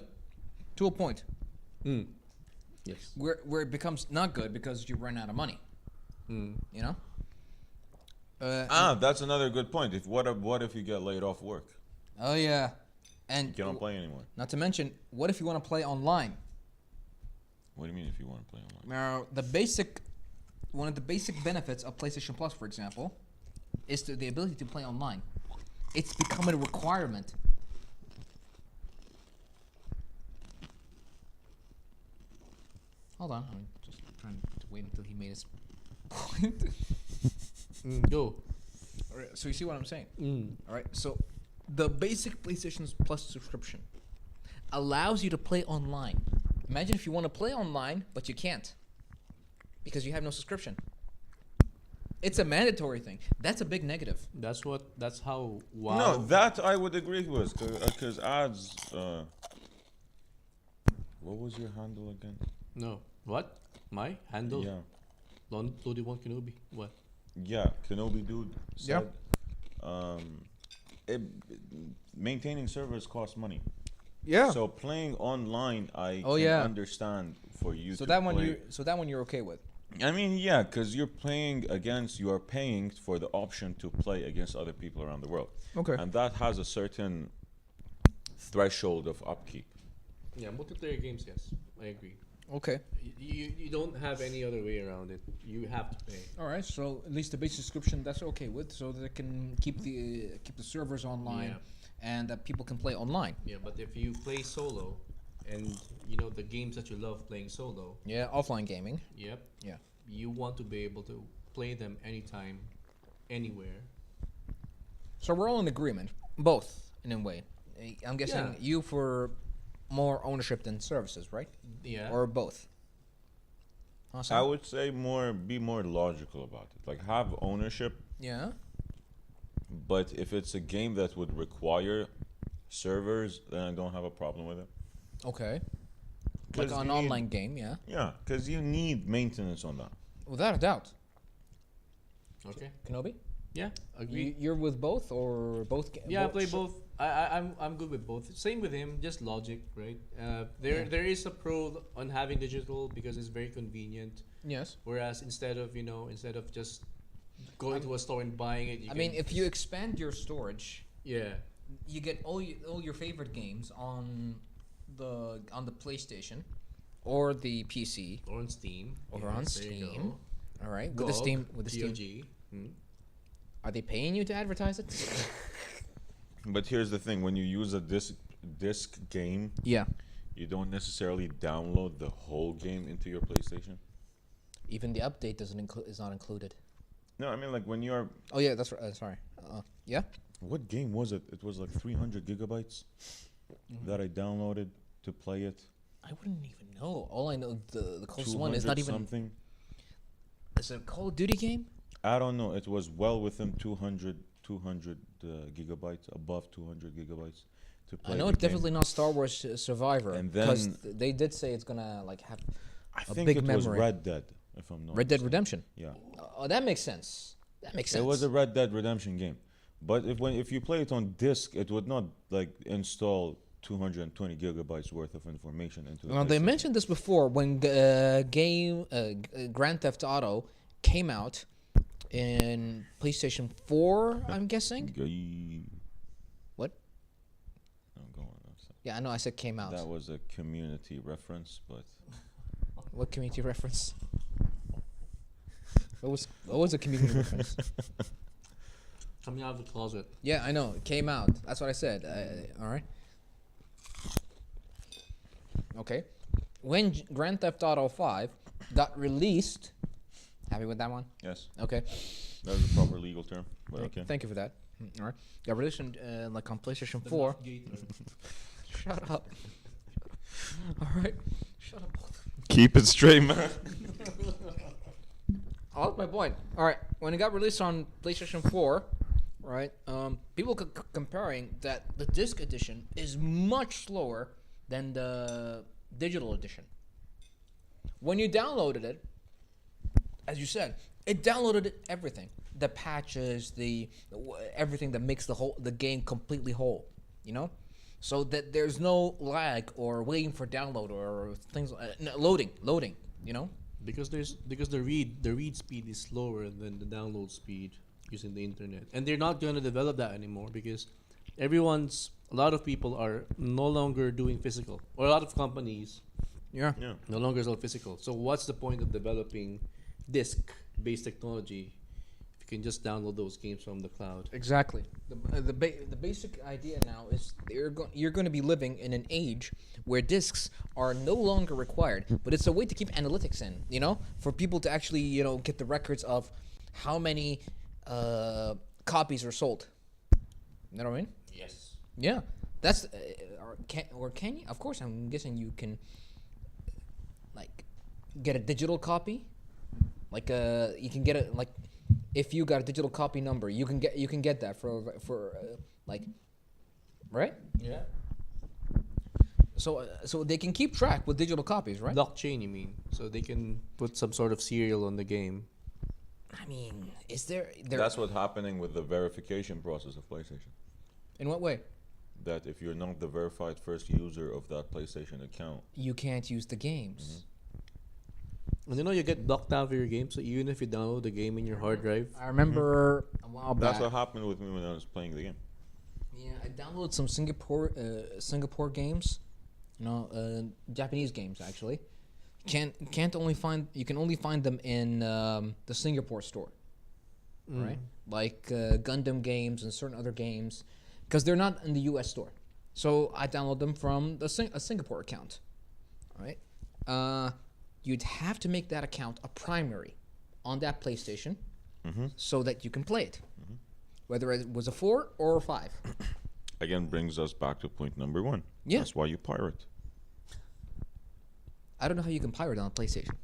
to a point. Yes. Where it becomes not good because you run out of money. You know. That's another good point. What if you get laid off work? Oh yeah. And You don't play anymore. not to mention, what if you want to play online? What do you mean if you want to play online? Now, one of the basic benefits of PlayStation Plus, for example, is the ability to play online. It's become a requirement. Hold on, I'm just trying to wait until he made his point. Go. All right, so you see what I'm saying? Mm. All right, so the basic PlayStation Plus subscription allows you to play online. Imagine if you want to play online, but you can't because you have no subscription. It's a mandatory thing. That's a big negative. That's how WoW. No, that I would agree with, because ads. What was your handle again? No. What? My handle? Yeah, Lodi One Kenobi. What? yeah, Kenobi dude Yeah. said, it, maintaining servers costs money. Yeah. So playing online, I Oh, can yeah. understand for you. So to that one play. you're okay with. I mean, yeah, because you are paying for the option to play against other people around the world. Okay. And that has a certain threshold of upkeep. Yeah, multiplayer games. Yes, I agree. Okay. You don't have any other way around it. You have to pay. All right. So at least the basic subscription that's okay with, so that it can keep the servers online, and that people can play online. Yeah, but if you play solo, and the games that you love playing solo, Yeah, offline gaming. yep, Yeah. you want to be able to play them anytime, anywhere. So we're all in agreement, both in a way. I'm guessing Yeah. you for more ownership than services, right? Yeah. Or both. Awesome. I would say be more logical about it. Like have ownership, Yeah. but if it's a game that would require servers, then I don't have a problem with it. Okay. Like 'Cause an you need- online game, yeah. Yeah, because you need maintenance on that. Without a doubt. Okay. Kenobi? Yeah. Agree. You're with both or both? Yeah, I play both. I'm good with both. Same with him, just logic, right? There is a pro on having digital because it's very convenient. Yes. Whereas instead of just going to a store and buying it, I mean, if you expand your storage, yeah, you get all your favorite games on the PlayStation or the PC or on Steam, or yeah, on there you Steam. go. All right, with the Steam. GOG. Are they paying you to advertise it? But here's the thing: when you use a disc game, Yeah. you don't necessarily download the whole game into your PlayStation. Even the update is not included. No, I mean like when you're. Oh yeah, that's right. Sorry. Yeah. What game was it? It was like 300 gigabytes that I downloaded to play it. I wouldn't even know. All I know, the closest one is not even. Something. Is it a Call of Duty game? I don't know. It was well within 200 gigabytes, above 200 gigabytes to play. I know the it's game. definitely not Star Wars Survivor. And because then- they did say it's gonna like have I a think big it was memory. Red Dead, if I'm not Red Dead mistaken. Redemption. Yeah, Oh, that makes sense. That makes sense. it was a Red Dead Redemption game. But if you play it on disc, it would not like install 220 gigabytes worth of information into the Well, they PlayStation. mentioned this before when Grand Theft Auto came out in PlayStation 4. I'm guessing. What? No, go on. I'm sorry. Yeah, I know. I said came out. That was a community reference, but What community reference? What was a community reference? Coming out of the closet. Yeah, I know. It came out. That's what I said. All right. Okay. When Grand Theft Auto 5 got released, happy with that one? yes, Okay. that was a proper legal term. But okay. Thank you for that. All right. Got released like on PlayStation 4. Shut up. All right. Shut up. both. Keep it straight, man. Oh, that's my point. All right. When it got released on PlayStation 4, right? People comparing that the disc edition is much slower than the digital edition. When you downloaded it, as you said, it downloaded everything: the patches, everything that makes the game completely whole. You know, so that there's no lag or waiting for download or things no, loading. You know. Because the read speed is slower than the download speed using the internet, and they're not going to develop that anymore because everyone's a lot of people are no longer doing physical, or a lot of companies Yeah. Yeah. no longer sell physical. So what's the point of developing disk-based technology if you can just download those games from the cloud? Exactly. The basic idea now is you're going to be living in an age where discs are no longer required, but it's a way to keep analytics in, for people to actually, get the records of how many copies are sold. You know what I mean? Yes. Yeah. That's or can you? Of course, I'm guessing you can like get a digital copy. Like you can get it like if you got a digital copy number, you can get that for like right? Yeah. So they can keep track with digital copies, right? Blockchain, you mean? So they can put some sort of serial on the game. I mean, is there That's what's happening with the verification process of PlayStation. in what way? That if you're not the verified first user of that PlayStation account, You can't use the games. And you get blocked out for your game, so even if you download the game in your hard drive, I remember a while back. that's what happened with me when I was playing the game. Yeah, I downloaded some Singapore games, Japanese games actually. You can only find them in the Singapore store, right? Like Gundam games and certain other games, because they're not in the U.S. store. So I download them from a Singapore account, all right? You'd have to make that account a primary on that PlayStation, so that you can play it, whether it was a 4 or a 5. Again, brings us back to point number 1. Yeah. That's why you pirate. I don't know how you can pirate on a PlayStation.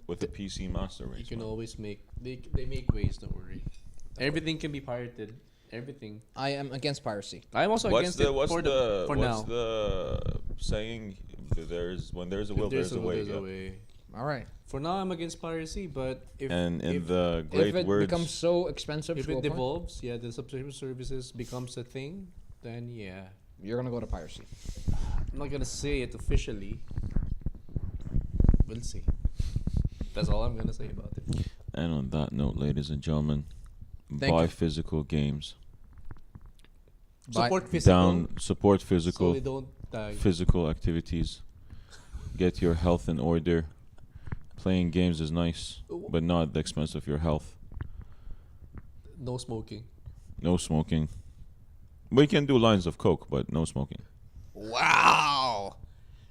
With a PC Master Race. you can man. always make they make ways. Don't worry. Everything can be pirated. Everything. I am against piracy. I'm also What's against the it what's for the for what's now. the saying? When there's a will, there's a way. There's yeah. a way. All right. For now, I'm against piracy, but if And in if, the great If it words, becomes so expensive, if to it a point, devolves, the subscription services becomes a thing, then yeah. you're gonna go to piracy. I'm not gonna say it officially. We'll see. That's all I'm gonna say about it. and on that note, ladies and gentlemen, Thank buy you. physical games. Support physical, Support so physical they don't die. physical activities. Get your health in order. Playing games is nice, but not at the expense of your health. No smoking. No smoking. We can do lines of coke, but no smoking. Wow.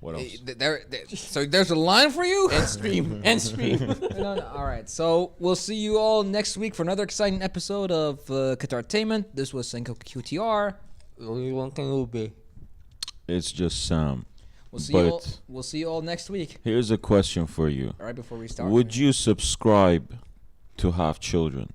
What else? So there's a line for you? End stream. End stream. No. All right. So we'll see you all next week for another exciting episode of Qatartainment. This was Senko QTR. Only one can be. It's just Sam. We'll see But- you all. We'll see you all next week. Here's a question for you. All right, before we start. Would you subscribe to have children?